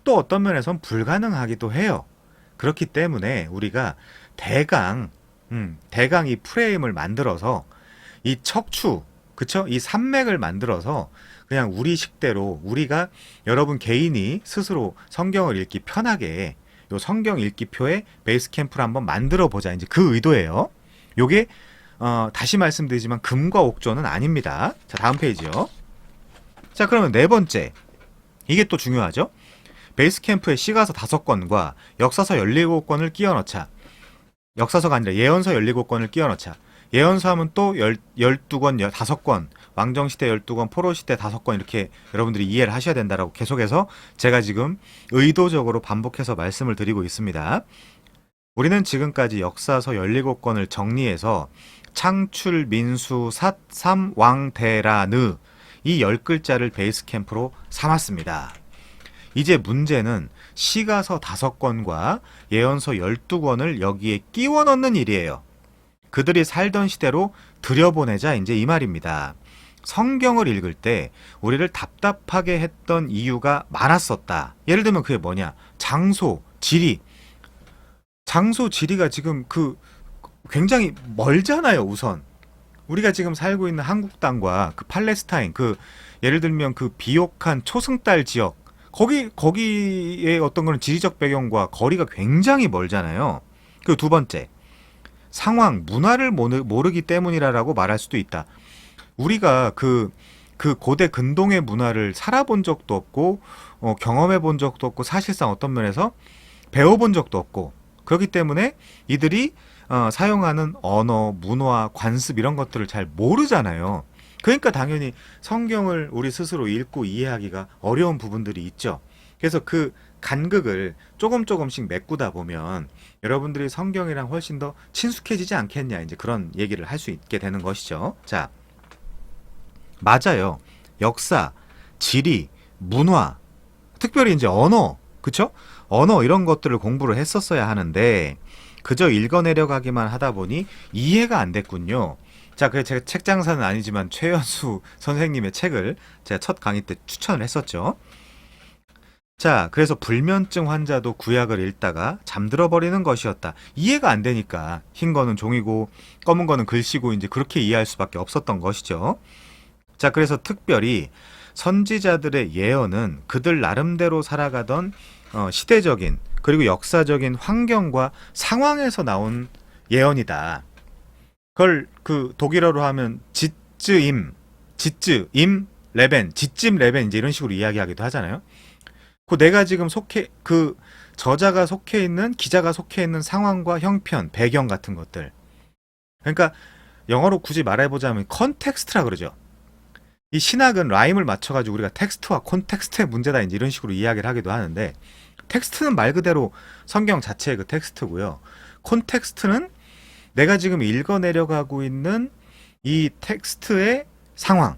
또 어떤 면에선 불가능하기도 해요. 그렇기 때문에 우리가 대강 이 프레임을 만들어서 이 척추, 그쵸? 이 산맥을 만들어서 그냥 우리 식대로 우리가 여러분 개인이 스스로 성경을 읽기 편하게 요 성경 읽기표의 베이스 캠프를 한번 만들어 보자. 이제 그 의도예요. 요게 다시 말씀드리지만 금과 옥조는 아닙니다. 자, 다음 페이지요. 자, 그러면 네 번째. 이게 또 중요하죠. 베이스 캠프에 시가서 5권과 역사서 17권을 끼워 넣자. 역사서가 아니라 예언서 17권을 끼워 넣자. 예언서 하면 또 12권, 5권, 왕정시대 12권, 포로시대 5권 이렇게 여러분들이 이해를 하셔야 된다라고 계속해서 제가 지금 의도적으로 반복해서 말씀을 드리고 있습니다. 우리는 지금까지 역사서 17권을 정리해서 창출, 민수, 삿삼, 왕, 대라느 이 10글자를 베이스 캠프로 삼았습니다. 이제 문제는 시가서 5권과 예언서 12권을 여기에 끼워 넣는 일이에요. 그들이 살던 시대로 들여보내자 이제 이 말입니다. 성경을 읽을 때 우리를 답답하게 했던 이유가 많았었다. 예를 들면 그게 뭐냐? 장소, 지리. 장소, 지리가 지금 굉장히 멀잖아요. 우선 우리가 지금 살고 있는 한국 땅과 그 팔레스타인, 예를 들면 그 비옥한 초승달 지역, 거기에 어떤 그런 지리적 배경과 거리가 굉장히 멀잖아요. 그리고 두 번째, 상황, 문화를 모르기 때문이라고 말할 수도 있다. 우리가 그 고대 근동의 문화를 살아본 적도 없고 경험해 본 적도 없고 사실상 어떤 면에서 배워본 적도 없고, 그렇기 때문에 이들이 사용하는 언어, 문화, 관습 이런 것들을 잘 모르잖아요. 그러니까 당연히 성경을 우리 스스로 읽고 이해하기가 어려운 부분들이 있죠. 그래서 그 간극을 조금씩 메꾸다 보면 여러분들이 성경이랑 훨씬 더 친숙해지지 않겠냐, 이제 그런 얘기를 할 수 있게 되는 것이죠. 자, 맞아요. 역사, 지리, 문화, 특별히 이제 언어, 그쵸? 언어 이런 것들을 공부를 했었어야 하는데 그저 읽어내려가기만 하다 보니 이해가 안 됐군요. 자, 그래서 제가 책 장사는 아니지만 최연수 선생님의 책을 제가 첫 강의 때 추천을 했었죠. 자, 그래서 불면증 환자도 구약을 읽다가 잠들어 버리는 것이었다. 이해가 안 되니까 흰 거는 종이고 검은 거는 글씨고 이제 그렇게 이해할 수밖에 없었던 것이죠. 자, 그래서 특별히 선지자들의 예언은 그들 나름대로 살아가던 시대적인 그리고 역사적인 환경과 상황에서 나온 예언이다. 그걸 그 독일어로 하면 지쯔임 레벤, 지찜 레벤 이제 이런 식으로 이야기하기도 하잖아요. 그 내가 지금 그 저자가 속해 있는 기자가 속해 있는 상황과 형편, 배경 같은 것들. 그러니까 영어로 굳이 말해보자면 컨텍스트라 그러죠. 이 신학은 라임을 맞춰가지고 우리가 텍스트와 콘텍스트의 문제다 이제 이런 식으로 이야기를 하기도 하는데 텍스트는 말 그대로 성경 자체의 그 텍스트고요. 콘텍스트는 내가 지금 읽어내려가고 있는 이 텍스트의 상황,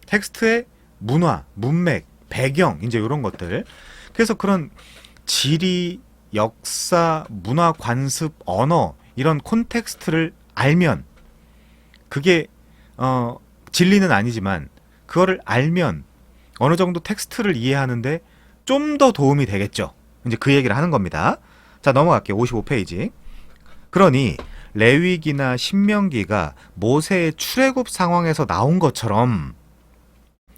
텍스트의 문화, 문맥, 배경 이제 이런 것들. 그래서 그런 지리, 역사, 문화, 관습, 언어 이런 콘텍스트를 알면 그게 진리는 아니지만 그거를 알면 어느 정도 텍스트를 이해하는데 좀 더 도움이 되겠죠. 이제 그 얘기를 하는 겁니다. 자, 넘어갈게요. 55페이지. 그러니 레위기나 신명기가 모세의 출애굽 상황에서 나온 것처럼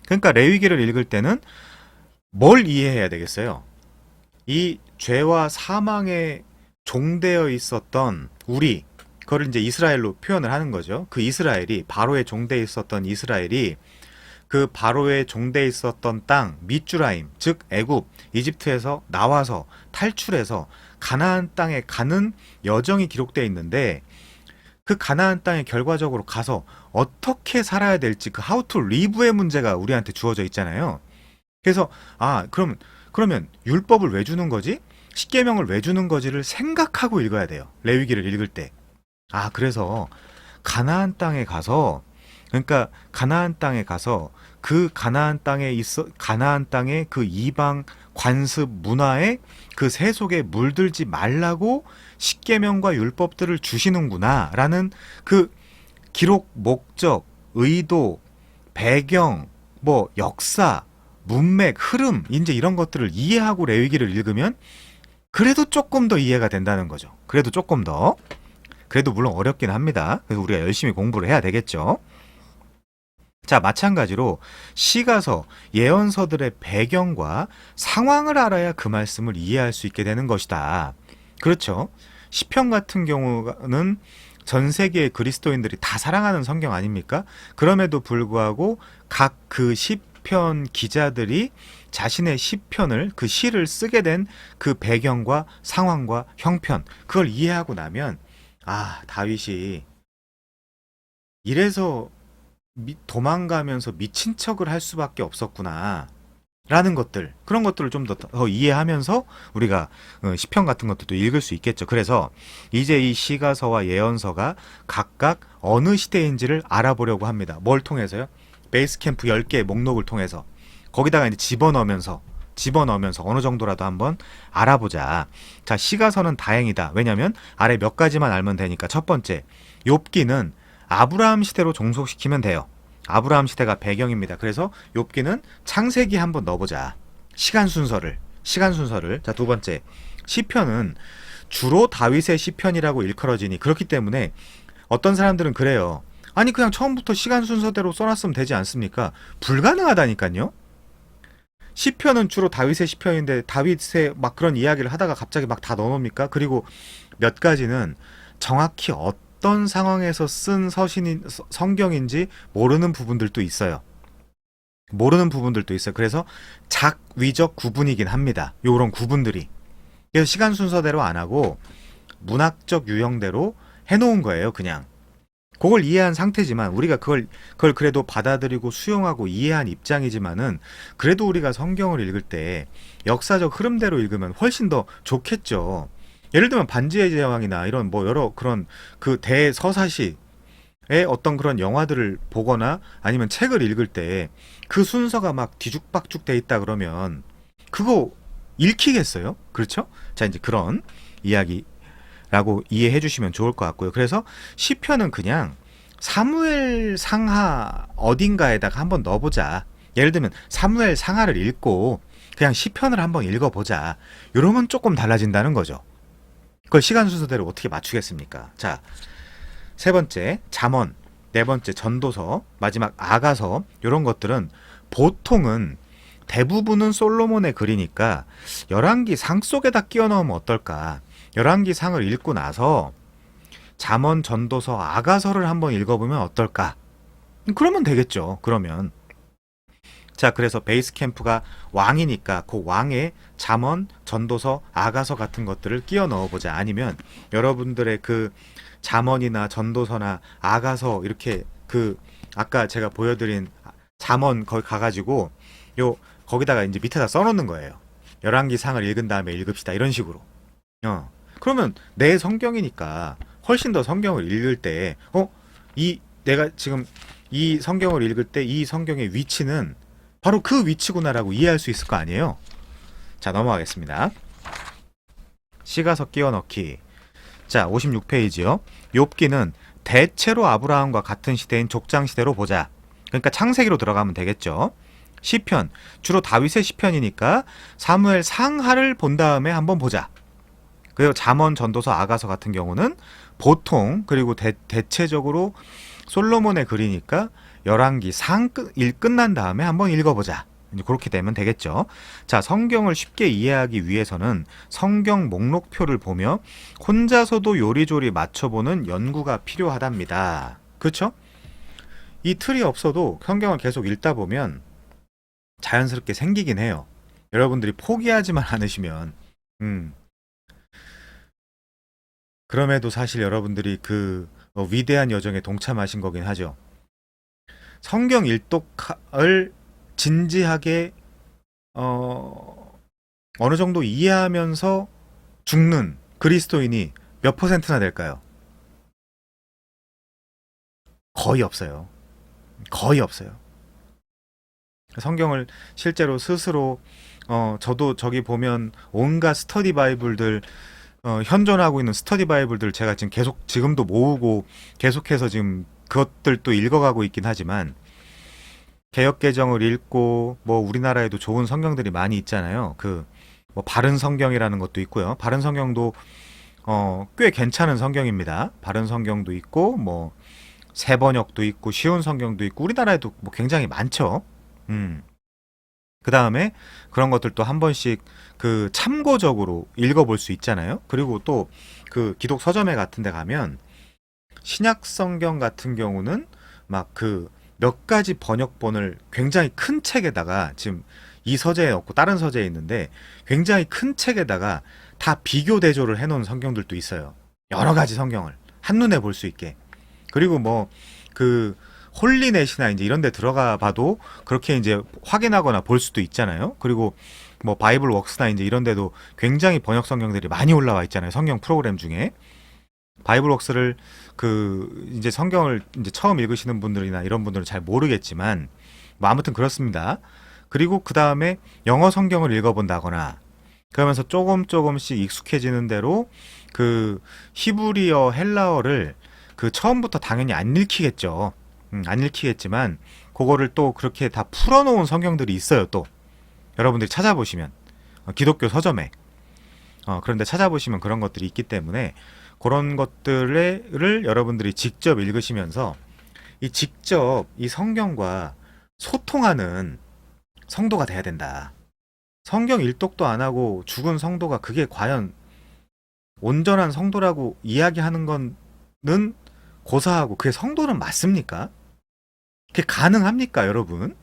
그러니까 레위기를 읽을 때는 뭘 이해해야 되겠어요? 이 죄와 사망에 종되어 있었던 우리 그걸 이제 이스라엘로 표현을 하는 거죠. 그 이스라엘이 바로의 종되어 있었던 이스라엘이 그 바로의 종되어 있었던 땅 미주라임 즉 애굽 이집트에서 나와서 탈출해서 가나안 땅에 가는 여정이 기록되어 있는데 그 가나안 땅에 결과적으로 가서 어떻게 살아야 될지 그 how to live의 문제가 우리한테 주어져 있잖아요. 그래서 그러면 율법을 왜 주는 거지? 십계명을 왜 주는 거지를 생각하고 읽어야 돼요. 레위기를 읽을 때. 그래서 가나안 땅에 가서 그러니까 가나안 땅에 가서 그 가나안 땅의 그 이방 관습 문화에 그 새 속에 물들지 말라고 십계명과 율법들을 주시는구나라는 그 기록 목적, 의도, 배경, 뭐 역사, 문맥, 흐름 이제 이런 것들을 이해하고 레위기를 읽으면 그래도 조금 더 이해가 된다는 거죠. 그래도 조금 더. 그래도 물론 어렵긴 합니다. 그래서 우리가 열심히 공부를 해야 되겠죠. 자, 마찬가지로 시가서, 예언서들의 배경과 상황을 알아야 그 말씀을 이해할 수 있게 되는 것이다. 그렇죠. 시편 같은 경우는 전 세계의 그리스도인들이 다 사랑하는 성경 아닙니까? 그럼에도 불구하고 각 그 시편 기자들이 자신의 시편을 그 시를 쓰게 된 그 배경과 상황과 형편 그걸 이해하고 나면 다윗이 이래서 도망가면서 미친 척을 할 수밖에 없었구나 라는 것들 그런 것들을 좀 더 이해하면서 우리가 시편 같은 것들도 읽을 수 있겠죠. 그래서 이제 이 시가서와 예언서가 각각 어느 시대인지를 알아보려고 합니다. 뭘 통해서요? 베이스캠프 10개의 목록을 통해서 거기다가 이제 집어넣으면서 어느 정도라도 한번 알아보자. 자, 시가서는 다행이다. 왜냐면 아래 몇 가지만 알면 되니까. 첫 번째, 욥기는 아브라함 시대로 종속시키면 돼요. 아브라함 시대가 배경입니다. 그래서 욥기는 창세기 한번 넣어보자. 시간 순서를. 자, 두 번째, 시편은 주로 다윗의 시편이라고 일컬어지니 그렇기 때문에 어떤 사람들은 그래요. 아니 그냥 처음부터 시간 순서대로 써놨으면 되지 않습니까? 불가능하다니까요. 시편은 주로 다윗의 시편인데 다윗의 막 그런 이야기를 하다가 갑자기 막 다 넣어놓습니까? 그리고 몇 가지는 정확히 어떤 상황에서 쓴 성경인지 모르는 부분들도 있어요. 그래서 작위적 구분이긴 합니다. 요런 구분들이. 그래서 시간 순서대로 안 하고 문학적 유형대로 해놓은 거예요. 그냥. 그걸 이해한 상태지만 우리가 그걸 그래도 받아들이고 수용하고 이해한 입장이지만은 그래도 우리가 성경을 읽을 때 역사적 흐름대로 읽으면 훨씬 더 좋겠죠. 예를 들면 반지의 제왕이나 이런 뭐 여러 그런 그 대서사시의 어떤 그런 영화들을 보거나 아니면 책을 읽을 때 그 순서가 막 뒤죽박죽 돼 있다 그러면 그거 읽히겠어요? 그렇죠? 자, 이제 그런 이야기라고 이해해 주시면 좋을 것 같고요. 그래서 시편은 그냥 사무엘 상하 어딘가에다가 한번 넣어보자. 예를 들면 사무엘 상하를 읽고 그냥 시편을 한번 읽어보자. 이러면 조금 달라진다는 거죠. 그걸 시간 순서대로 어떻게 맞추겠습니까? 자, 세 번째 잠언, 네 번째 전도서, 마지막 아가서 이런 것들은 보통은 대부분은 솔로몬의 글이니까 열왕기 상 속에다 끼워 넣으면 어떨까? 열왕기 상을 읽고 나서 잠언, 전도서, 아가서를 한번 읽어보면 어떨까? 그러면 되겠죠. 그러면 자, 그래서 베이스 캠프가 왕이니까 그 왕의 잠언, 전도서, 아가서 같은 것들을 끼워 넣어보자. 아니면 여러분들의 그 잠언이나 전도서나 아가서 이렇게 그 아까 제가 보여드린 잠언 거기 가가지고 요 거기다가 이제 밑에다 써놓는 거예요. 열왕기 상을 읽은 다음에 읽읍시다. 이런 식으로. 그러면 내 성경이니까 훨씬 더 성경을 읽을 때, 이 내가 지금 이 성경을 읽을 때 이 성경의 위치는 바로 그 위치구나라고 이해할 수 있을 거 아니에요. 자, 넘어가겠습니다. 시가서 끼워 넣기. 자, 56페이지요. 욥기는 대체로 아브라함과 같은 시대인 족장 시대로 보자. 그러니까 창세기로 들어가면 되겠죠. 시편, 주로 다윗의 시편이니까 사무엘 상하를 본 다음에 한번 보자. 그리고 잠언, 전도서, 아가서 같은 경우는 보통 그리고 대체적으로 솔로몬의 글이니까 열왕기 상 끝난 다음에 한번 읽어보자. 이제 그렇게 되면 되겠죠. 자, 성경을 쉽게 이해하기 위해서는 성경 목록표를 보며 혼자서도 요리조리 맞춰보는 연구가 필요하답니다. 그렇죠? 이 틀이 없어도 성경을 계속 읽다 보면 자연스럽게 생기긴 해요. 여러분들이 포기하지만 않으시면 그럼에도 사실 여러분들이 그 위대한 여정에 동참하신 거긴 하죠. 성경 일독을 진지하게 어느 정도 이해하면서 죽는 그리스도인이 몇 퍼센트나 될까요? 거의 없어요. 거의 없어요. 성경을 실제로 스스로 저도 저기 보면 온갖 스터디 바이블들 현존하고 있는 스터디 바이블들 제가 지금 계속 지금도 모으고 계속해서 지금 그것들도 읽어가고 있긴 하지만 개역개정을 읽고 뭐 우리나라에도 좋은 성경들이 많이 있잖아요. 그 뭐 바른 성경이라는 것도 있고요. 바른 성경도 꽤 괜찮은 성경입니다. 바른 성경도 있고 뭐 새번역도 있고 쉬운 성경도 있고 우리나라에도 뭐 굉장히 많죠. 그 다음에 그런 것들도 한 번씩 그 참고적으로 읽어볼 수 있잖아요. 그리고 또 그 기독 서점회 같은 데 가면 신약 성경 같은 경우는 막 그 몇 가지 번역본을 굉장히 큰 책에다가 지금 이 서재에 없고 다른 서재에 있는데 굉장히 큰 책에다가 다 비교 대조를 해놓은 성경들도 있어요. 여러 가지 성경을 한눈에 볼 수 있게. 그리고 뭐 그 홀리넷이나 이제 이런 데 들어가 봐도 그렇게 이제 확인하거나 볼 수도 있잖아요. 그리고 뭐 바이블 웍스나 이제 이런 데도 굉장히 번역 성경들이 많이 올라와 있잖아요. 성경 프로그램 중에. 바이블 웍스를 그 이제 성경을 이제 처음 읽으시는 분들이나 이런 분들은 잘 모르겠지만 뭐 아무튼 그렇습니다. 그리고 그 다음에 영어 성경을 읽어본다거나 그러면서 조금씩 익숙해지는 대로 그 히브리어, 헬라어를 그 처음부터 당연히 안 읽히겠죠. 안 읽히겠지만 그거를 또 그렇게 다 풀어놓은 성경들이 있어요. 또 여러분들이 찾아보시면 기독교 서점에 그런데 찾아보시면 그런 것들이 있기 때문에 그런 것들을 여러분들이 직접 읽으시면서 이 직접 이 성경과 소통하는 성도가 돼야 된다. 성경 일독도 안 하고 죽은 성도가 그게 과연 온전한 성도라고 이야기하는 거는 고사하고 그게 성도는 맞습니까? 그게 가능합니까, 여러분?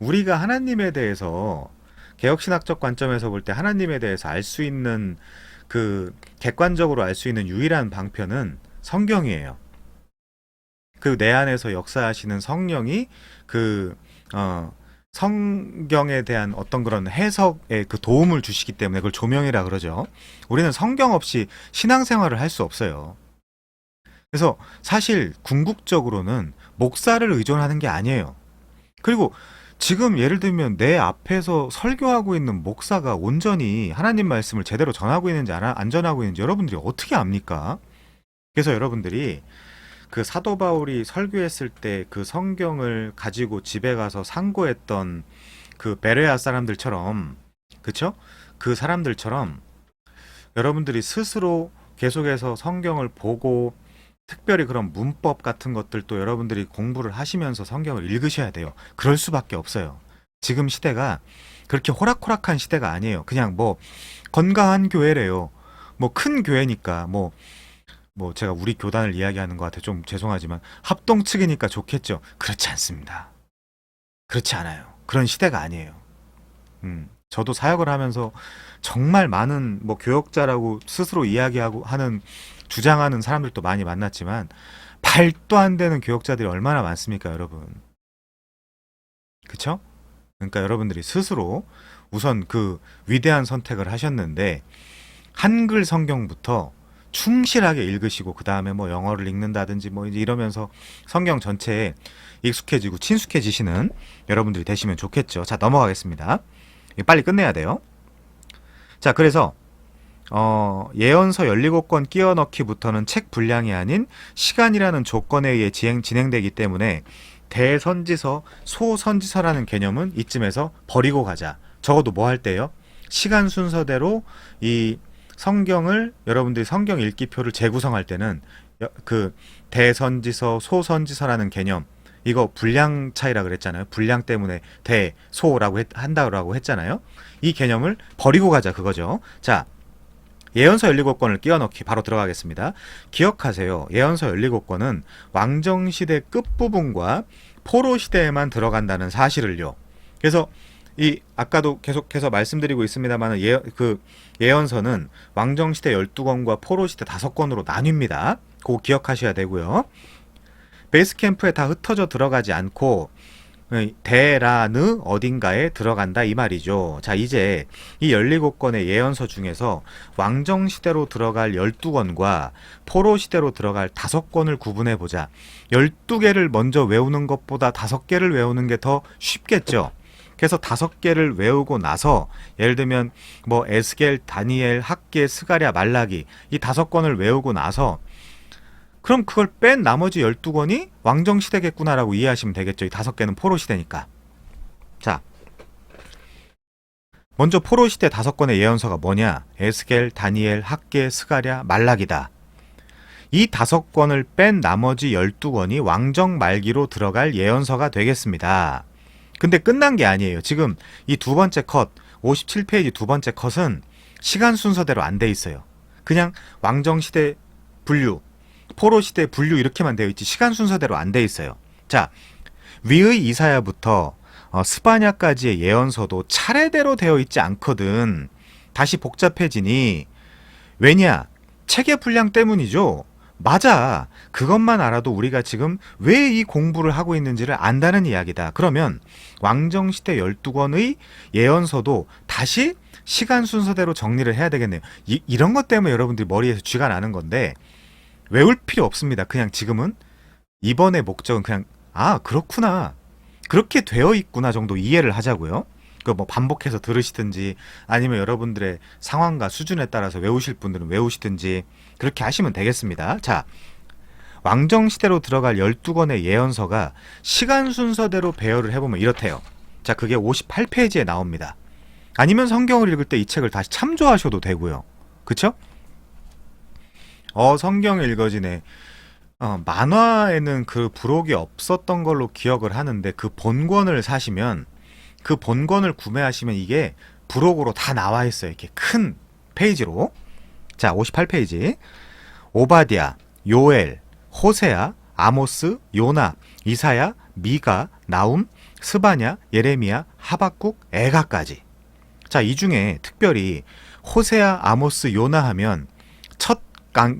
우리가 하나님에 대해서 개혁신학적 관점에서 볼 때 하나님에 대해서 알 수 있는 그 객관적으로 알 수 있는 유일한 방편은 성경이에요. 그 내 안에서 역사하시는 성령이 그 성경에 대한 어떤 그런 해석에 그 도움을 주시기 때문에 그걸 조명이라 그러죠. 우리는 성경 없이 신앙생활을 할 수 없어요. 그래서 사실 궁극적으로는 목사를 의존하는 게 아니에요. 그리고 지금 예를 들면 내 앞에서 설교하고 있는 목사가 온전히 하나님 말씀을 제대로 전하고 있는지 안 전하고 있는지 여러분들이 어떻게 압니까? 그래서 여러분들이 그 사도 바울이 설교했을 때 그 성경을 가지고 집에 가서 상고했던 그 베레아 사람들처럼, 그쵸? 그 사람들처럼 여러분들이 스스로 계속해서 성경을 보고 특별히 그런 문법 같은 것들도 여러분들이 공부를 하시면서 성경을 읽으셔야 돼요. 그럴 수밖에 없어요. 지금 시대가 그렇게 호락호락한 시대가 아니에요. 그냥 뭐 건강한 교회래요. 뭐 큰 교회니까 뭐 제가 우리 교단을 이야기하는 것 같아 좀 죄송하지만 합동 측이니까 좋겠죠. 그렇지 않습니다. 그렇지 않아요. 그런 시대가 아니에요. 저도 사역을 하면서 정말 많은 뭐 교역자라고 스스로 이야기하고 하는 주장하는 사람들도 많이 만났지만 발도 안 되는 교역자들이 얼마나 많습니까, 여러분? 그쵸? 그러니까 여러분들이 스스로 우선 그 위대한 선택을 하셨는데 한글 성경부터 충실하게 읽으시고 그 다음에 뭐 영어를 읽는다든지 뭐 이제 이러면서 성경 전체에 익숙해지고 친숙해지시는 여러분들이 되시면 좋겠죠. 자, 넘어가겠습니다. 빨리 끝내야 돼요. 자, 그래서 예언서 17권 끼워 넣기부터는 책 분량이 아닌 시간이라는 조건에 의해 진행되기 때문에 대선지서, 소선지서라는 개념은 이쯤에서 버리고 가자. 적어도 뭐 할 때요? 시간 순서대로 이 성경을 여러분들이 성경 읽기표를 재구성할 때는 그 대선지서, 소선지서라는 개념 이거 분량 차이라 그랬잖아요. 분량 때문에 대, 소라고 한다고 했잖아요. 이 개념을 버리고 가자 그거죠. 자, 예언서 17권을 끼워 넣기 바로 들어가겠습니다. 기억하세요. 예언서 17권은 왕정시대 끝부분과 포로시대에만 들어간다는 사실을요. 그래서 이 아까도 계속해서 말씀드리고 있습니다만 예언서는 왕정시대 12권과 포로시대 5권으로 나뉩니다. 그거 기억하셔야 되고요. 베이스 캠프에 다 흩어져 들어가지 않고 대라느 어딘가에 들어간다 이 말이죠. 자, 이제 이 17권의 예언서 중에서 왕정시대로 들어갈 12권과 포로시대로 들어갈 5권을 구분해 보자. 12개를 먼저 외우는 것보다 5개를 외우는 게 더 쉽겠죠. 그래서 5개를 외우고 나서 예를 들면 뭐 에스겔, 다니엘, 학개, 스가랴, 말라기 이 5권을 외우고 나서 그럼 그걸 뺀 나머지 12권이 왕정시대겠구나라고 이해하시면 되겠죠. 이 5개는 포로시대니까. 자, 먼저 포로시대 5권의 예언서가 뭐냐? 에스겔, 다니엘, 학개, 스가랴, 말라기다. 이 5권을 뺀 나머지 12권이 왕정 말기로 들어갈 예언서가 되겠습니다. 근데 끝난 게 아니에요. 지금 이 두 번째 컷, 57페이지 두 번째 컷은 시간 순서대로 안 돼 있어요. 그냥 왕정시대 분류, 포로시대 분류 이렇게만 되어 있지 시간 순서대로 안 돼 있어요. 자, 위의 이사야부터 스바냐까지의 예언서도 차례대로 되어 있지 않거든. 다시 복잡해지니 왜냐? 책의 분량 때문이죠. 맞아. 그것만 알아도 우리가 지금 왜 이 공부를 하고 있는지를 안다는 이야기다. 그러면 왕정시대 12권의 예언서도 다시 시간 순서대로 정리를 해야 되겠네요. 이런 것 때문에 여러분들이 머리에서 쥐가 나는 건데 외울 필요 없습니다. 그냥 지금은 이번의 목적은 그냥 그렇구나. 그렇게 되어 있구나 정도 이해를 하자고요. 그 뭐 반복해서 들으시든지 아니면 여러분들의 상황과 수준에 따라서 외우실 분들은 외우시든지 그렇게 하시면 되겠습니다. 자, 왕정시대로 들어갈 12권의 예언서가 시간 순서대로 배열을 해보면 이렇대요. 자, 그게 58페이지에 나옵니다. 아니면 성경을 읽을 때 이 책을 다시 참조하셔도 되고요. 그쵸? 성경 읽어지네. 만화에는 그 부록이 없었던 걸로 기억을 하는데 그 본권을 사시면 그 본권을 구매하시면 이게 부록으로 다 나와 있어요. 이렇게 큰 페이지로. 자, 58페이지. 오바댜, 요엘, 호세아, 아모스, 요나, 이사야, 미가, 나움, 스바냐, 예레미야, 하박국, 에가까지. 자, 이 중에 특별히 호세아, 아모스, 요나 하면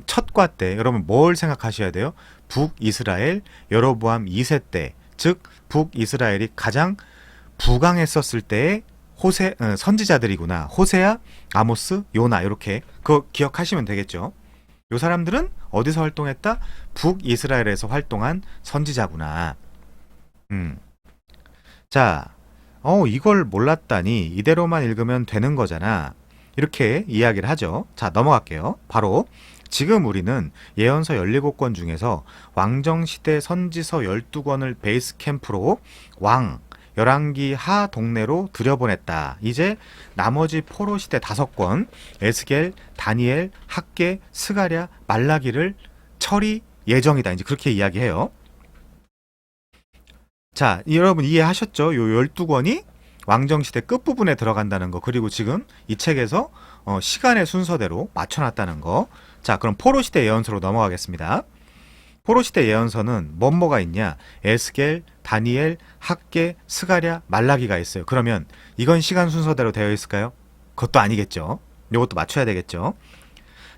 첫과 때 여러분 뭘 생각하셔야 돼요? 북이스라엘 여로보암 2세 때, 즉 북이스라엘이 가장 부강했었을 때의 선지자들이구나. 호세아, 아모스, 요나 이렇게 그거 기억하시면 되겠죠. 요 사람들은 어디서 활동했다? 북이스라엘에서 활동한 선지자구나. 자, 이걸 몰랐다니 이대로만 읽으면 되는 거잖아. 이렇게 이야기를 하죠. 자, 넘어갈게요. 바로 지금 우리는 예언서 17권 중에서 왕정시대 선지서 12권을 베이스 캠프로 열왕기 하 동네로 들여보냈다. 이제 나머지 포로시대 5권 에스겔, 다니엘, 학개, 스가랴, 말라기를 처리 예정이다. 이제 그렇게 이야기해요. 자, 여러분 이해하셨죠? 요 12권이 왕정시대 끝부분에 들어간다는 거, 그리고 지금 이 책에서 시간의 순서대로 맞춰놨다는 거. 자, 그럼 포로시대 예언서로 넘어가겠습니다. 포로시대 예언서는 뭐가 있냐? 에스겔, 다니엘, 학개, 스가랴, 말라기가 있어요. 그러면 이건 시간 순서대로 되어 있을까요? 그것도 아니겠죠. 이것도 맞춰야 되겠죠.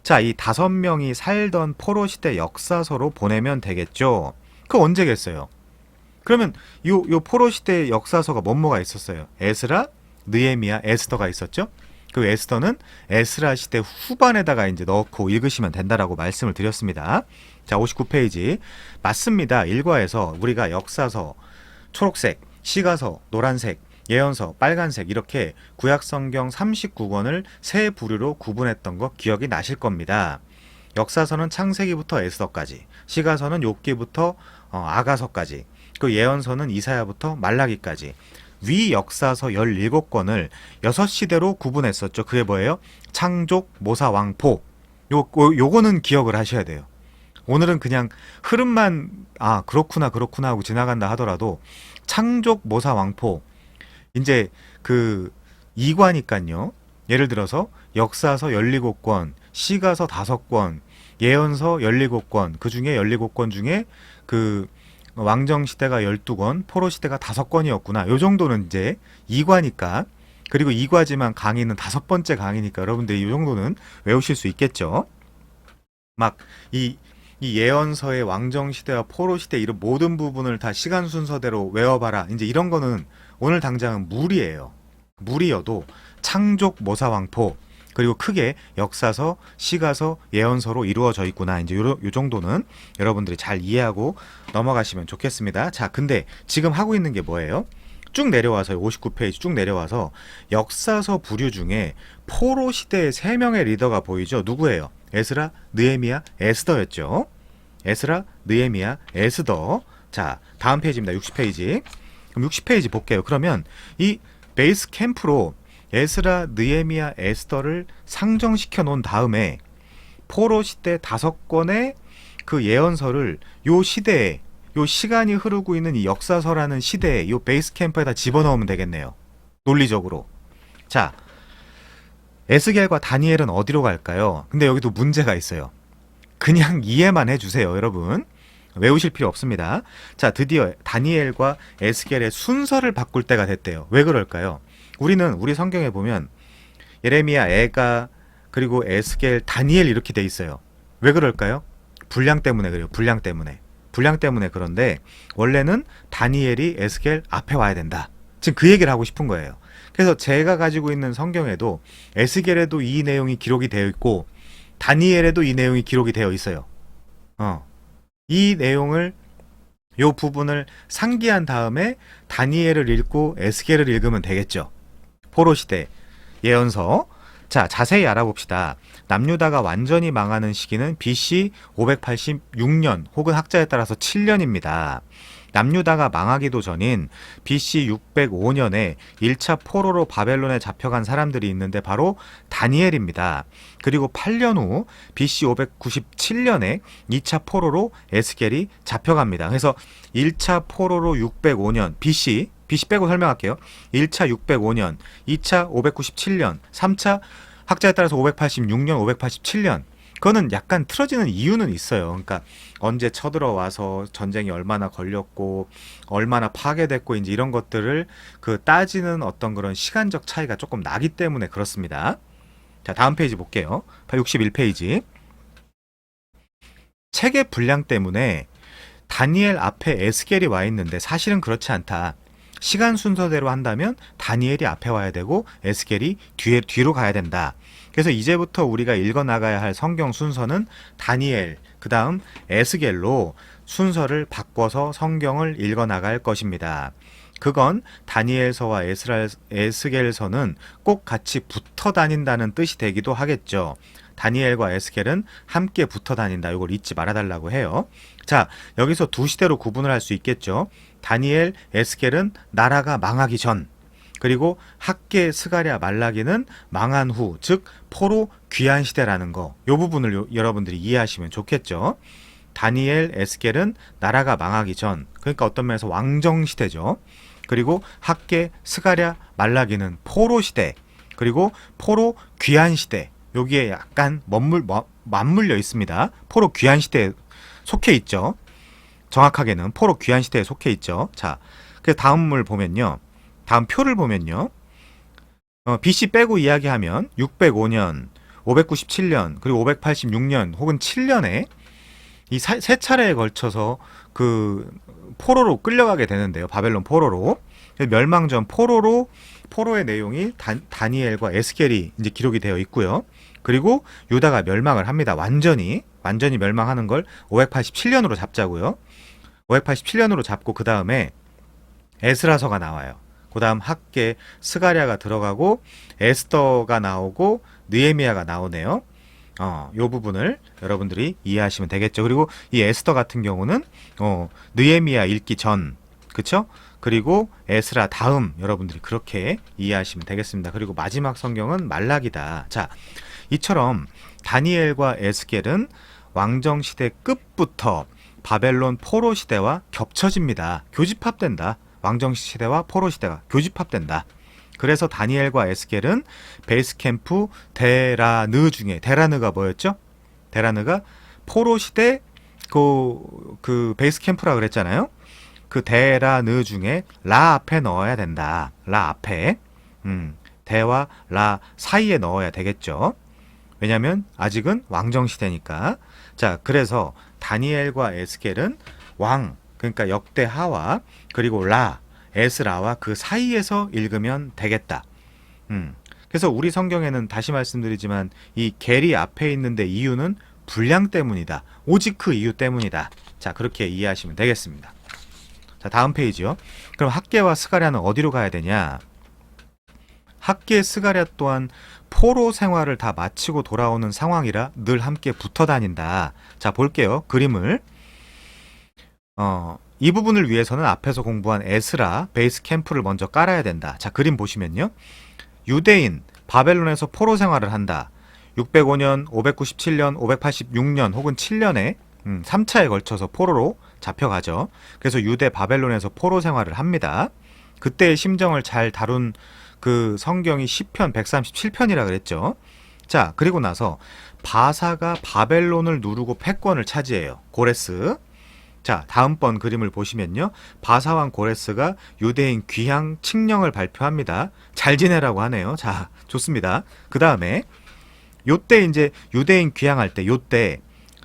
자, 이 5명이 살던 포로시대 역사서로 보내면 되겠죠. 그거 언제겠어요? 그러면 요 포로시대 역사서가 뭐가 있었어요? 에스라, 느헤미야, 에스더가 있었죠. 그 에스더는 에스라 시대 후반에다가 이제 넣고 읽으시면 된다라고 말씀을 드렸습니다. 자, 59페이지. 맞습니다. 일과에서 우리가 역사서 초록색, 시가서 노란색, 예언서 빨간색 이렇게 구약성경 39권을 세 부류로 구분했던 거 기억이 나실 겁니다. 역사서는 창세기부터 에스더까지, 시가서는 욥기부터 아가서까지, 그 예언서는 이사야부터 말라기까지 위 역사서 17권을 6시대로 구분했었죠. 그게 뭐예요? 창족, 모사, 왕포. 요거는 기억을 하셔야 돼요. 오늘은 그냥 흐름만 그렇구나 하고 지나간다 하더라도 창족, 모사, 왕포 이제 그 이과니까요. 예를 들어서 역사서 17권, 시가서 5권, 예언서 17권, 그 중에 17권 중에 그 왕정시대가 12권, 포로시대가 5권이었구나. 요 정도는 이제 이과니까, 그리고 이과지만 강의는 5번째 강의니까 여러분들이 이 정도는 외우실 수 있겠죠. 막 이 예언서의 왕정시대와 포로시대 이런 모든 부분을 다 시간 순서대로 외워봐라. 이제 이런 거는 오늘 당장은 무리예요. 무리여도 창족, 모사, 왕포 그리고 크게 역사서, 시가서, 예언서로 이루어져 있구나. 이제 요 정도는 여러분들이 잘 이해하고 넘어가시면 좋겠습니다. 자, 근데 지금 하고 있는 게 뭐예요? 쭉 내려와서 59페이지 쭉 내려와서 역사서 부류 중에 포로 시대의 3명의 리더가 보이죠? 누구예요? 에스라, 느헤미야, 에스더였죠. 에스라, 느헤미야, 에스더. 자, 다음 페이지입니다. 60페이지. 그럼 60페이지 볼게요. 그러면 이 베이스 캠프로 에스라, 느헤미야, 에스더를 상정시켜 놓은 다음에 포로 시대 5권의 그 예언서를 요 시대에, 요 시간이 흐르고 있는 이 역사서라는 시대에 요 베이스 캠프에다 집어넣으면 되겠네요. 논리적으로. 자, 에스겔과 다니엘은 어디로 갈까요? 근데 여기도 문제가 있어요. 그냥 이해만 해주세요, 여러분. 외우실 필요 없습니다. 자, 드디어 다니엘과 에스겔의 순서를 바꿀 때가 됐대요. 왜 그럴까요? 우리 성경에 보면 예레미야, 에가, 그리고 에스겔, 다니엘 이렇게 돼 있어요. 왜 그럴까요? 분량 때문에 그래요. 분량 때문에 그런데 원래는 다니엘이 에스겔 앞에 와야 된다. 지금 그 얘기를 하고 싶은 거예요. 그래서 제가 가지고 있는 성경에도 에스겔에도 이 내용이 기록이 되어 있고 다니엘에도 이 내용이 기록이 되어 있어요. 이 내용을 요 부분을 상기한 다음에 다니엘을 읽고 에스겔을 읽으면 되겠죠. 포로시대 예언서. 자, 자세히 알아봅시다. 남유다가 완전히 망하는 시기는 BC 586년 혹은 학자에 따라서 7년입니다. 남유다가 망하기도 전인 BC 605년에 1차 포로로 바벨론에 잡혀간 사람들이 있는데 바로 다니엘입니다. 그리고 8년 후 BC 597년에 2차 포로로 에스겔이 잡혀갑니다. 그래서 1차 포로로 605년 BC 빼고 설명할게요. 1차 605년, 2차 597년, 3차 학자에 따라서 586년, 587년. 그거는 약간 틀어지는 이유는 있어요. 그러니까 언제 쳐들어와서 전쟁이 얼마나 걸렸고 얼마나 파괴됐고 이제 이런 것들을 그 따지는 어떤 그런 시간적 차이가 조금 나기 때문에 그렇습니다. 자, 다음 페이지 볼게요. 61페이지. 책의 분량 때문에 다니엘 앞에 에스겔이 와 있는데 사실은 그렇지 않다. 시간 순서대로 한다면 다니엘이 앞에 와야 되고 에스겔이 뒤로 가야 된다. 그래서 이제부터 우리가 읽어나가야 할 성경 순서는 다니엘, 그 다음 에스겔로 순서를 바꿔서 성경을 읽어나갈 것입니다. 그건 다니엘서와 에스겔서는 꼭 같이 붙어 다닌다는 뜻이 되기도 하겠죠. 다니엘과 에스겔은 함께 붙어 다닌다. 이걸 잊지 말아달라고 해요. 자, 여기서 두 시대로 구분을 할 수 있겠죠. 다니엘, 에스겔은 나라가 망하기 전, 그리고 학개, 스가랴, 말라기는 망한 후, 즉 포로 귀환 시대라는 거. 이 부분을 여러분들이 이해하시면 좋겠죠. 다니엘, 에스겔은 나라가 망하기 전, 그러니까 어떤 면에서 왕정 시대죠. 그리고 학개, 스가랴, 말라기는 포로 시대, 그리고 포로 귀환 시대. 여기에 약간 맞물려 있습니다. 포로 귀환 시대에 속해 있죠. 정확하게는 포로 귀환 시대에 속해 있죠. 자, 그 다음을 보면요. 다음 표를 보면요. BC 빼고 이야기하면 605년, 597년, 그리고 586년 혹은 7년에 이 세 차례에 걸쳐서 그 포로로 끌려가게 되는데요. 바벨론 포로로. 멸망 전 포로의 내용이 다니엘과 에스겔이 이제 기록이 되어 있고요. 그리고 유다가 멸망을 합니다. 완전히 멸망하는 걸 587년으로 잡자고요. 587년으로 잡고 그 다음에 에스라서가 나와요. 그 다음 학개, 스가랴가 들어가고 에스더가 나오고 느헤미야가 나오네요. 요 부분을 여러분들이 이해하시면 되겠죠. 그리고 이 에스더 같은 경우는 느헤미야 읽기 전, 그쵸? 그리고 에스라 다음, 여러분들이 그렇게 이해하시면 되겠습니다. 그리고 마지막 성경은 말라기다. 자, 이처럼 다니엘과 에스겔은 왕정 시대 끝부터 바벨론 포로 시대와 겹쳐집니다. 교집합된다. 왕정 시대와 포로 시대가 교집합된다. 그래서 다니엘과 에스겔은 베이스 캠프 데라느 중에, 데라느가 뭐였죠? 데라느가 포로 시대 그 베이스 캠프라 그랬잖아요. 그 데라느 중에 라 앞에 넣어야 된다. 라 앞에. 데와 라 사이에 넣어야 되겠죠. 왜냐면 아직은 왕정 시대니까. 자, 그래서 다니엘과 에스겔은 왕, 그러니까 역대하와 그리고 라, 에스라와 그 사이에서 읽으면 되겠다. 그래서 우리 성경에는 다시 말씀드리지만 이 겔이 앞에 있는데 이유는 분량 때문이다. 오직 그 이유 때문이다. 자, 그렇게 이해하시면 되겠습니다. 자, 다음 페이지요. 그럼 학개와 스가랴는 어디로 가야 되냐? 학개, 스가랴 또한 포로 생활을 다 마치고 돌아오는 상황이라 늘 함께 붙어 다닌다. 자, 볼게요. 그림을. 이 부분을 위해서는 앞에서 공부한 에스라 베이스 캠프를 먼저 깔아야 된다. 자, 그림 보시면요. 유대인, 바벨론에서 포로 생활을 한다. 605년, 597년, 586년 혹은 7년에 3차에 걸쳐서 포로로 잡혀가죠. 그래서 유대 바벨론에서 포로 생활을 합니다. 그때의 심정을 잘 다룬 그 성경이 시편 137편이라 그랬죠. 자, 그리고 나서 바사가 바벨론을 누르고 패권을 차지해요. 고레스. 자, 다음번 그림을 보시면요. 바사왕 고레스가 유대인 귀향 칙령을 발표합니다. 잘 지내라고 하네요. 자, 좋습니다. 그 다음에 요때 이제 유대인 귀향할 때 요때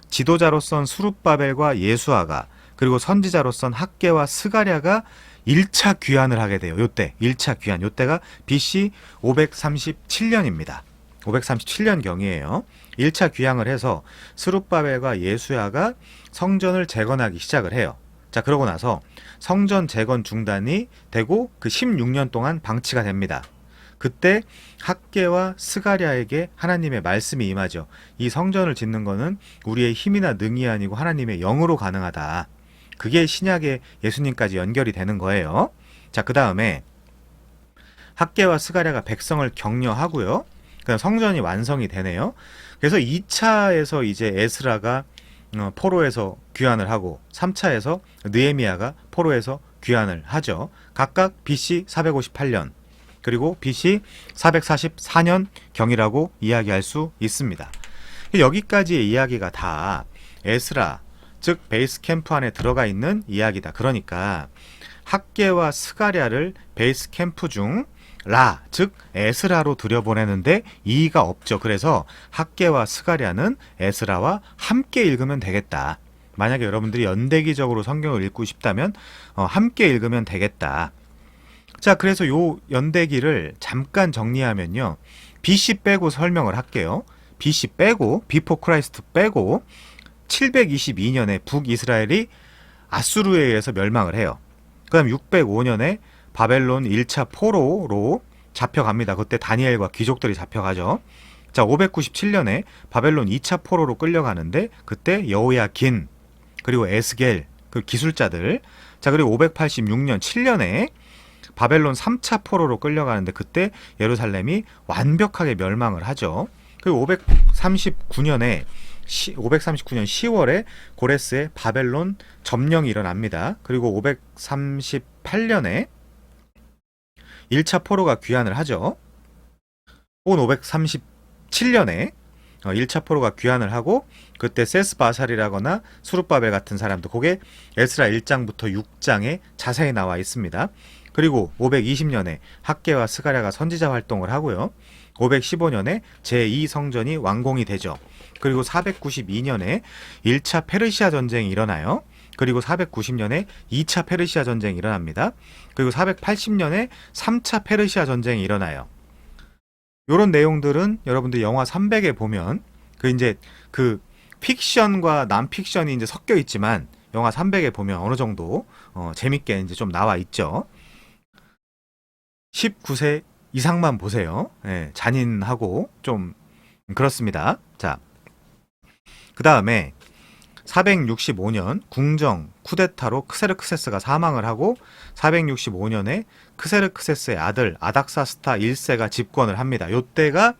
지도자로선 수룹바벨과 예수아가 그리고 선지자로선 학개와 스가랴가 1차 귀환을 하게 돼요. 요때 1차 귀환. 요때가 BC 537년입니다. 537년 경이에요. 1차 귀향을 해서 스룹바벨과 예수야가 성전을 재건하기 시작을 해요. 자, 그러고 나서 성전 재건 중단이 되고 그 16년 동안 방치가 됩니다. 그때 학개와 스가랴에게 하나님의 말씀이 임하죠. 이 성전을 짓는 거는 우리의 힘이나 능이 아니고 하나님의 영으로 가능하다. 그게 신약의 예수님까지 연결이 되는 거예요. 자, 그 다음에 학개와 스가랴가 백성을 격려하고요. 그다음 성전이 완성이 되네요. 그래서 2차에서 이제 에스라가 포로에서 귀환을 하고 3차에서 느헤미야가 포로에서 귀환을 하죠. 각각 BC 458년 그리고 BC 444년 경이라고 이야기할 수 있습니다. 여기까지의 이야기가 다 에스라, 즉 베이스 캠프 안에 들어가 있는 이야기다. 그러니까 학개와 스가랴를 베이스 캠프 중 라, 즉 에스라로 들여보내는데 이의가 없죠. 그래서 학개와 스가랴는 에스라와 함께 읽으면 되겠다. 만약에 여러분들이 연대기적으로 성경을 읽고 싶다면 함께 읽으면 되겠다. 자, 그래서 요 연대기를 잠깐 정리하면요. BC 빼고 설명을 할게요. BC 빼고, 비포 크라이스트 빼고 722년에 북이스라엘이 아수르에 의해서 멸망을 해요. 그 다음 605년에 바벨론 1차 포로로 잡혀갑니다. 그때 다니엘과 귀족들이 잡혀가죠. 자, 597년에 바벨론 2차 포로로 끌려가는데 그때 여호야긴 그리고 에스겔 그 기술자들. 자, 그리고 586년 7년에 바벨론 3차 포로로 끌려가는데 그때 예루살렘이 완벽하게 멸망을 하죠. 그리고 539년에 539년 10월에 고레스의 바벨론 점령이 일어납니다. 그리고 538년에 1차 포로가 귀환을 하죠. 혹은 537년에 1차 포로가 귀환을 하고, 그때 세스바살이라거나 수룹바벨 같은 사람도, 그게 에스라 1장부터 6장에 자세히 나와 있습니다. 그리고 520년에 학개와 스가랴가 선지자 활동을 하고요. 515년에 제2성전이 완공이 되죠. 그리고 492년에 1차 페르시아 전쟁이 일어나요. 그리고 490년에 2차 페르시아 전쟁이 일어납니다. 그리고 480년에 3차 페르시아 전쟁이 일어나요. 요런 내용들은 여러분들 영화 300에 보면 이제 픽션과 난픽션이 이제 섞여 있지만, 영화 300에 보면 어느 정도 재밌게 이제 좀 나와 있죠. 19세 이상만 보세요. 예, 잔인하고 좀 그렇습니다. 자, 그 다음에 465년 궁정 쿠데타로 크세르크세스가 사망을 하고, 465년에 크세르크세스의 아들 아닥사스타 1세가 집권을 합니다. 요때가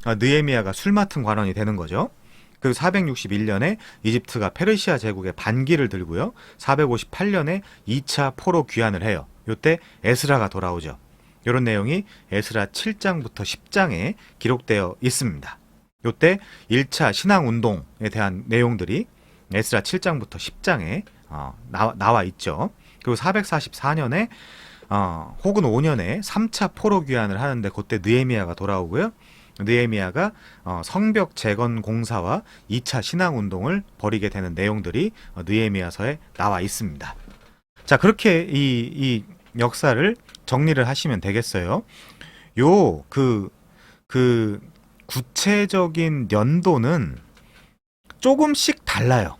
느헤미야가 술 맡은 관원이 되는 거죠. 그리고 461년에 이집트가 페르시아 제국의 반기를 들고요. 458년에 2차 포로 귀환을 해요. 요때 에스라가 돌아오죠. 이런 내용이 에스라 7장부터 10장에 기록되어 있습니다. 요때 1차 신앙운동에 대한 내용들이 에스라 7장부터 10장에 나와 있죠. 그리고 444년에 혹은 5년에 3차 포로 귀환을 하는데, 그때 느헤미야가 돌아오고요. 느헤미야가 성벽 재건 공사와 2차 신앙운동을 벌이게 되는 내용들이 느헤미야서에 나와 있습니다. 자, 그렇게 이 역사를 정리를 하시면 되겠어요. 구체적인 연도는 조금씩 달라요.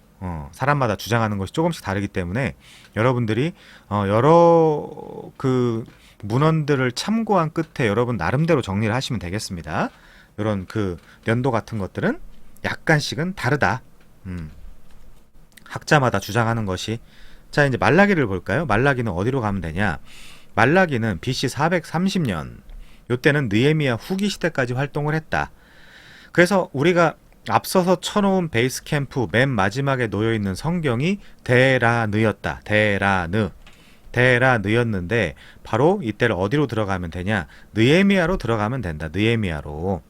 사람마다 주장하는 것이 조금씩 다르기 때문에 여러분들이 여러 문헌들을 참고한 끝에 여러분 나름대로 정리를 하시면 되겠습니다. 이런 연도 같은 것들은 약간씩은 다르다. 학자마다 주장하는 것이. 자, 이제 말라기를 볼까요? 말라기는 어디로 가면 되냐? 말라기는 BC 430년, 요때는 느헤미야 후기 시대까지 활동을 했다. 그래서 우리가 앞서서 쳐놓은 베이스 캠프 맨 마지막에 놓여있는 성경이 데라느였다. 데라느였는데, 바로 이때를 어디로 들어가면 되냐? 느헤미야로 들어가면 된다. 느헤미야로.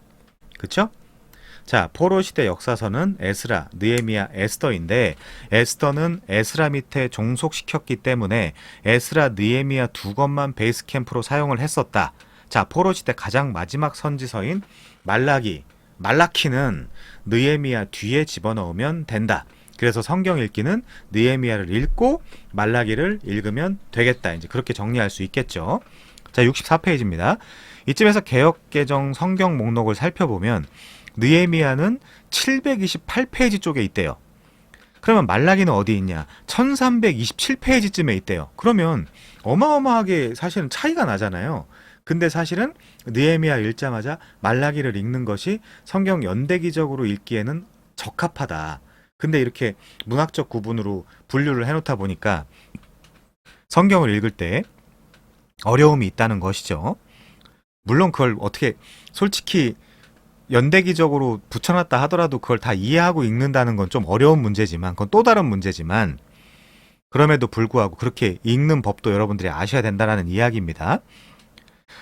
그쵸? 자, 포로 시대 역사서는 에스라, 느헤미야, 에스더인데, 에스더는 에스라 밑에 종속시켰기 때문에 에스라, 느헤미야 두 권만 베이스 캠프로 사용을 했었다. 자, 포로 시대 가장 마지막 선지서인 말라키는 느헤미야 뒤에 집어넣으면 된다. 그래서 성경 읽기는 느헤미야를 읽고 말라기를 읽으면 되겠다. 이제 그렇게 정리할 수 있겠죠. 자, 64페이지입니다. 이쯤에서 개역개정 성경 목록을 살펴보면 느헤미야는 728페이지 쪽에 있대요. 그러면 말라기는 어디 있냐? 1327페이지쯤에 있대요. 그러면 어마어마하게 사실은 차이가 나잖아요. 근데 사실은 느헤미야 읽자마자 말라기를 읽는 것이 성경 연대기적으로 읽기에는 적합하다. 근데 이렇게 문학적 구분으로 분류를 해놓다 보니까 성경을 읽을 때 어려움이 있다는 것이죠. 물론 그걸 어떻게 솔직히 연대기적으로 붙여놨다 하더라도 그걸 다 이해하고 읽는다는 건 좀 어려운 문제지만, 그건 또 다른 문제지만, 그럼에도 불구하고 그렇게 읽는 법도 여러분들이 아셔야 된다는 이야기입니다.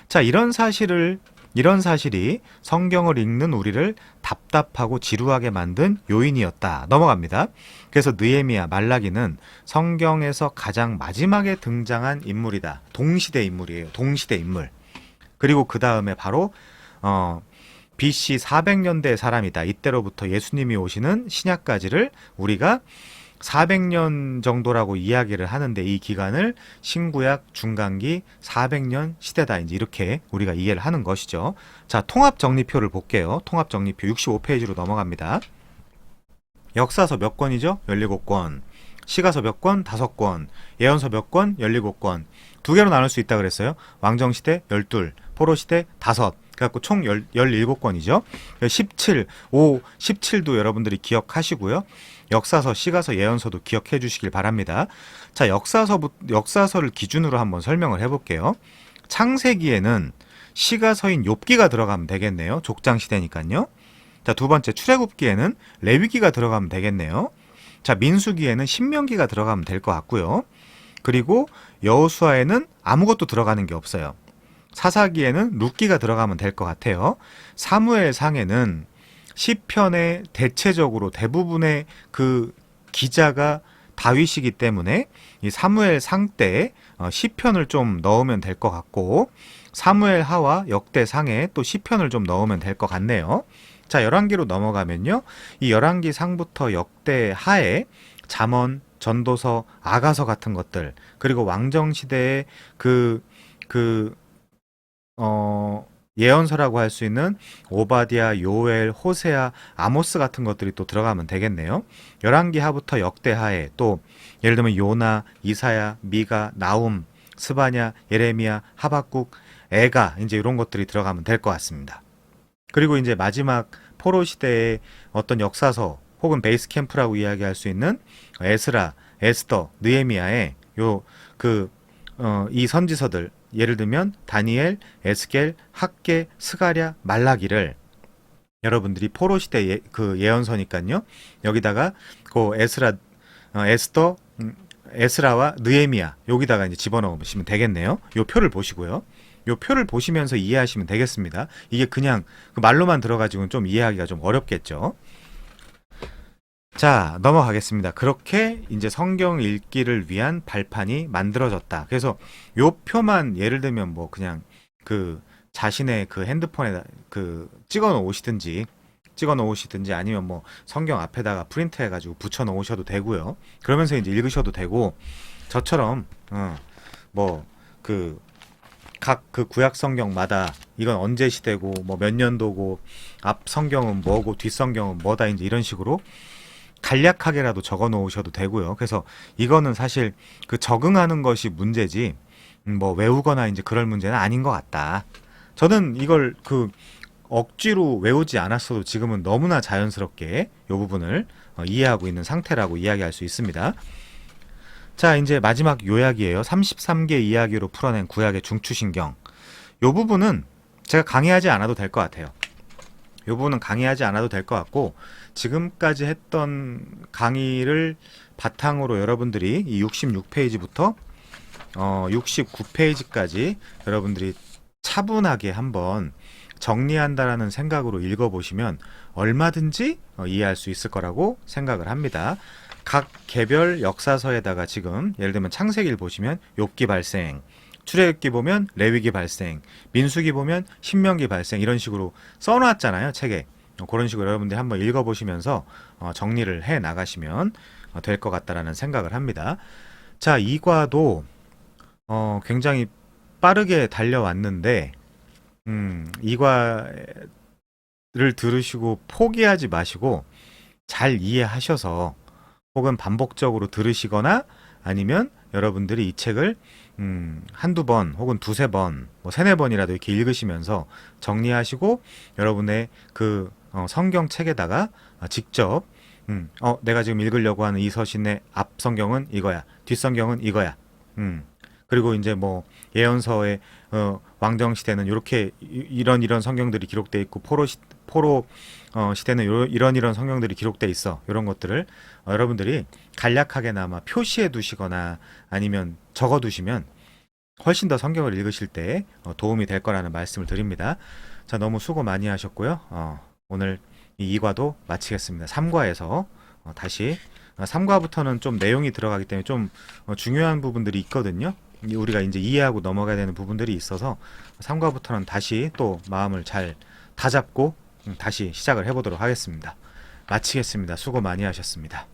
자, 이런 사실이 성경을 읽는 우리를 답답하고 지루하게 만든 요인이었다. 넘어갑니다. 그래서 느헤미야, 말라기는 성경에서 가장 마지막에 등장한 인물이다. 동시대 인물이에요. 동시대 인물. 그리고 그 다음에 바로 BC 400년대의 사람이다. 이때로부터 예수님이 오시는 신약까지를 우리가 400년 정도라고 이야기를 하는데, 이 기간을 신구약 중간기 400년 시대다. 이제 이렇게 우리가 이해를 하는 것이죠. 자, 통합 정리표를 볼게요. 통합 정리표 65페이지로 넘어갑니다. 역사서 몇 권이죠? 17권. 시가서 몇 권? 5권. 예언서 몇 권? 17권. 두 개로 나눌 수 있다 그랬어요. 왕정시대 12, 포로시대 5. 그래갖고 총 17권이죠. 17도 여러분들이 기억하시고요. 역사서, 시가서, 예언서도 기억해 주시길 바랍니다. 자, 역사서를 기준으로 한번 설명을 해볼게요. 창세기에는 시가서인 욥기가 들어가면 되겠네요. 족장시대니까요. 자, 두 번째 출애굽기에는 레위기가 들어가면 되겠네요. 자, 민수기에는 신명기가 들어가면 될 것 같고요. 그리고 여호수아에는 아무것도 들어가는 게 없어요. 사사기에는 룻기가 들어가면 될 것 같아요. 사무엘상에는 시편의 대체적으로 대부분의 그 기자가 다윗이기 때문에 이 사무엘상 때 시편을 좀 넣으면 될 것 같고, 사무엘하와 역대상에 또 시편을 좀 넣으면 될 것 같네요. 자, 열왕기로 넘어가면요, 이 열왕기 상부터 역대하에 잠언, 전도서, 아가서 같은 것들, 그리고 왕정시대의 예언서라고 할 수 있는 오바디아, 요엘, 호세아, 아모스 같은 것들이 또 들어가면 되겠네요. 열왕기하부터 역대하에 또 예를 들면 요나, 이사야, 미가, 나움, 스바냐, 예레미야, 하박국, 에가, 이제 이런 것들이 들어가면 될 것 같습니다. 그리고 이제 마지막 포로 시대의 어떤 역사서 혹은 베이스 캠프라고 이야기할 수 있는 에스라, 에스더, 느헤미야의 이 선지서들, 예를 들면 다니엘, 에스겔, 학개, 스가랴, 말라기를 여러분들이 포로 시대 그 예언서니까요. 여기다가 그 에스더, 에스라와 느헤미야 여기다가 이제 집어넣으시면 되겠네요. 요 표를 보시고요. 요 표를 보시면서 이해하시면 되겠습니다. 이게 그냥 그 말로만 들어가지고는 좀 이해하기가 좀 어렵겠죠. 자, 넘어가겠습니다. 그렇게 이제 성경 읽기를 위한 발판이 만들어졌다. 그래서 요 표만 예를 들면 뭐 그냥 그 자신의 그 핸드폰에 찍어 놓으시든지 아니면 뭐 성경 앞에다가 프린트 해가지고 붙여 놓으셔도 되고요. 그러면서 이제 읽으셔도 되고, 저처럼 각 그 구약 성경마다 이건 언제 시대고 뭐 몇 년도고 앞 성경은 뭐고 뒷 성경은 뭐다, 이제 이런 식으로 간략하게라도 적어 놓으셔도 되고요. 그래서 이거는 사실 그 적응하는 것이 문제지 뭐 외우거나 이제 그럴 문제는 아닌 것 같다. 저는 이걸 억지로 외우지 않았어도 지금은 너무나 자연스럽게 이 부분을 이해하고 있는 상태라고 이야기할 수 있습니다. 자, 이제 마지막 요약이에요. 33개 이야기로 풀어낸 구약의 중추신경. 이 부분은 제가 강의하지 않아도 될 것 같아요. 이 부분은 강의하지 않아도 될 것 같고, 지금까지 했던 강의를 바탕으로 여러분들이 이 66페이지부터 69페이지까지 여러분들이 차분하게 한번 정리한다라는 생각으로 읽어보시면 얼마든지 이해할 수 있을 거라고 생각을 합니다. 각 개별 역사서에다가 지금 예를 들면 창세기를 보시면 욥기 발생, 출애굽기 보면 레위기 발생, 민수기 보면 신명기 발생, 이런 식으로 써놨잖아요, 책에. 그런 식으로 여러분들이 한번 읽어보시면서 정리를 해 나가시면 될 것 같다라는 생각을 합니다. 자, 이과도 굉장히 빠르게 달려왔는데 이과를 들으시고 포기하지 마시고 잘 이해하셔서 혹은 반복적으로 들으시거나 아니면 여러분들이 이 책을 한두 번 혹은 두세 번, 뭐 세네 번이라도 이렇게 읽으시면서 정리하시고 여러분의 성경 책에다가 직접 내가 지금 읽으려고 하는 이 서신의 앞 성경은 이거야, 뒷 성경은 이거야. 그리고 이제 뭐 예언서의 왕정 시대는 이렇게 이런 성경들이 기록돼 있고 포로 시대는 이런 성경들이 기록돼 있어. 이런 것들을 여러분들이 간략하게나마 표시해 두시거나 아니면 적어 두시면 훨씬 더 성경을 읽으실 때 도움이 될 거라는 말씀을 드립니다. 자, 너무 수고 많이 하셨고요. 오늘 이 2과도 마치겠습니다. 3과에서 다시 3과부터는 좀 내용이 들어가기 때문에 좀 중요한 부분들이 있거든요. 우리가 이제 이해하고 넘어가야 되는 부분들이 있어서 3과부터는 다시 또 마음을 잘 다잡고 다시 시작을 해보도록 하겠습니다. 마치겠습니다. 수고 많이 하셨습니다.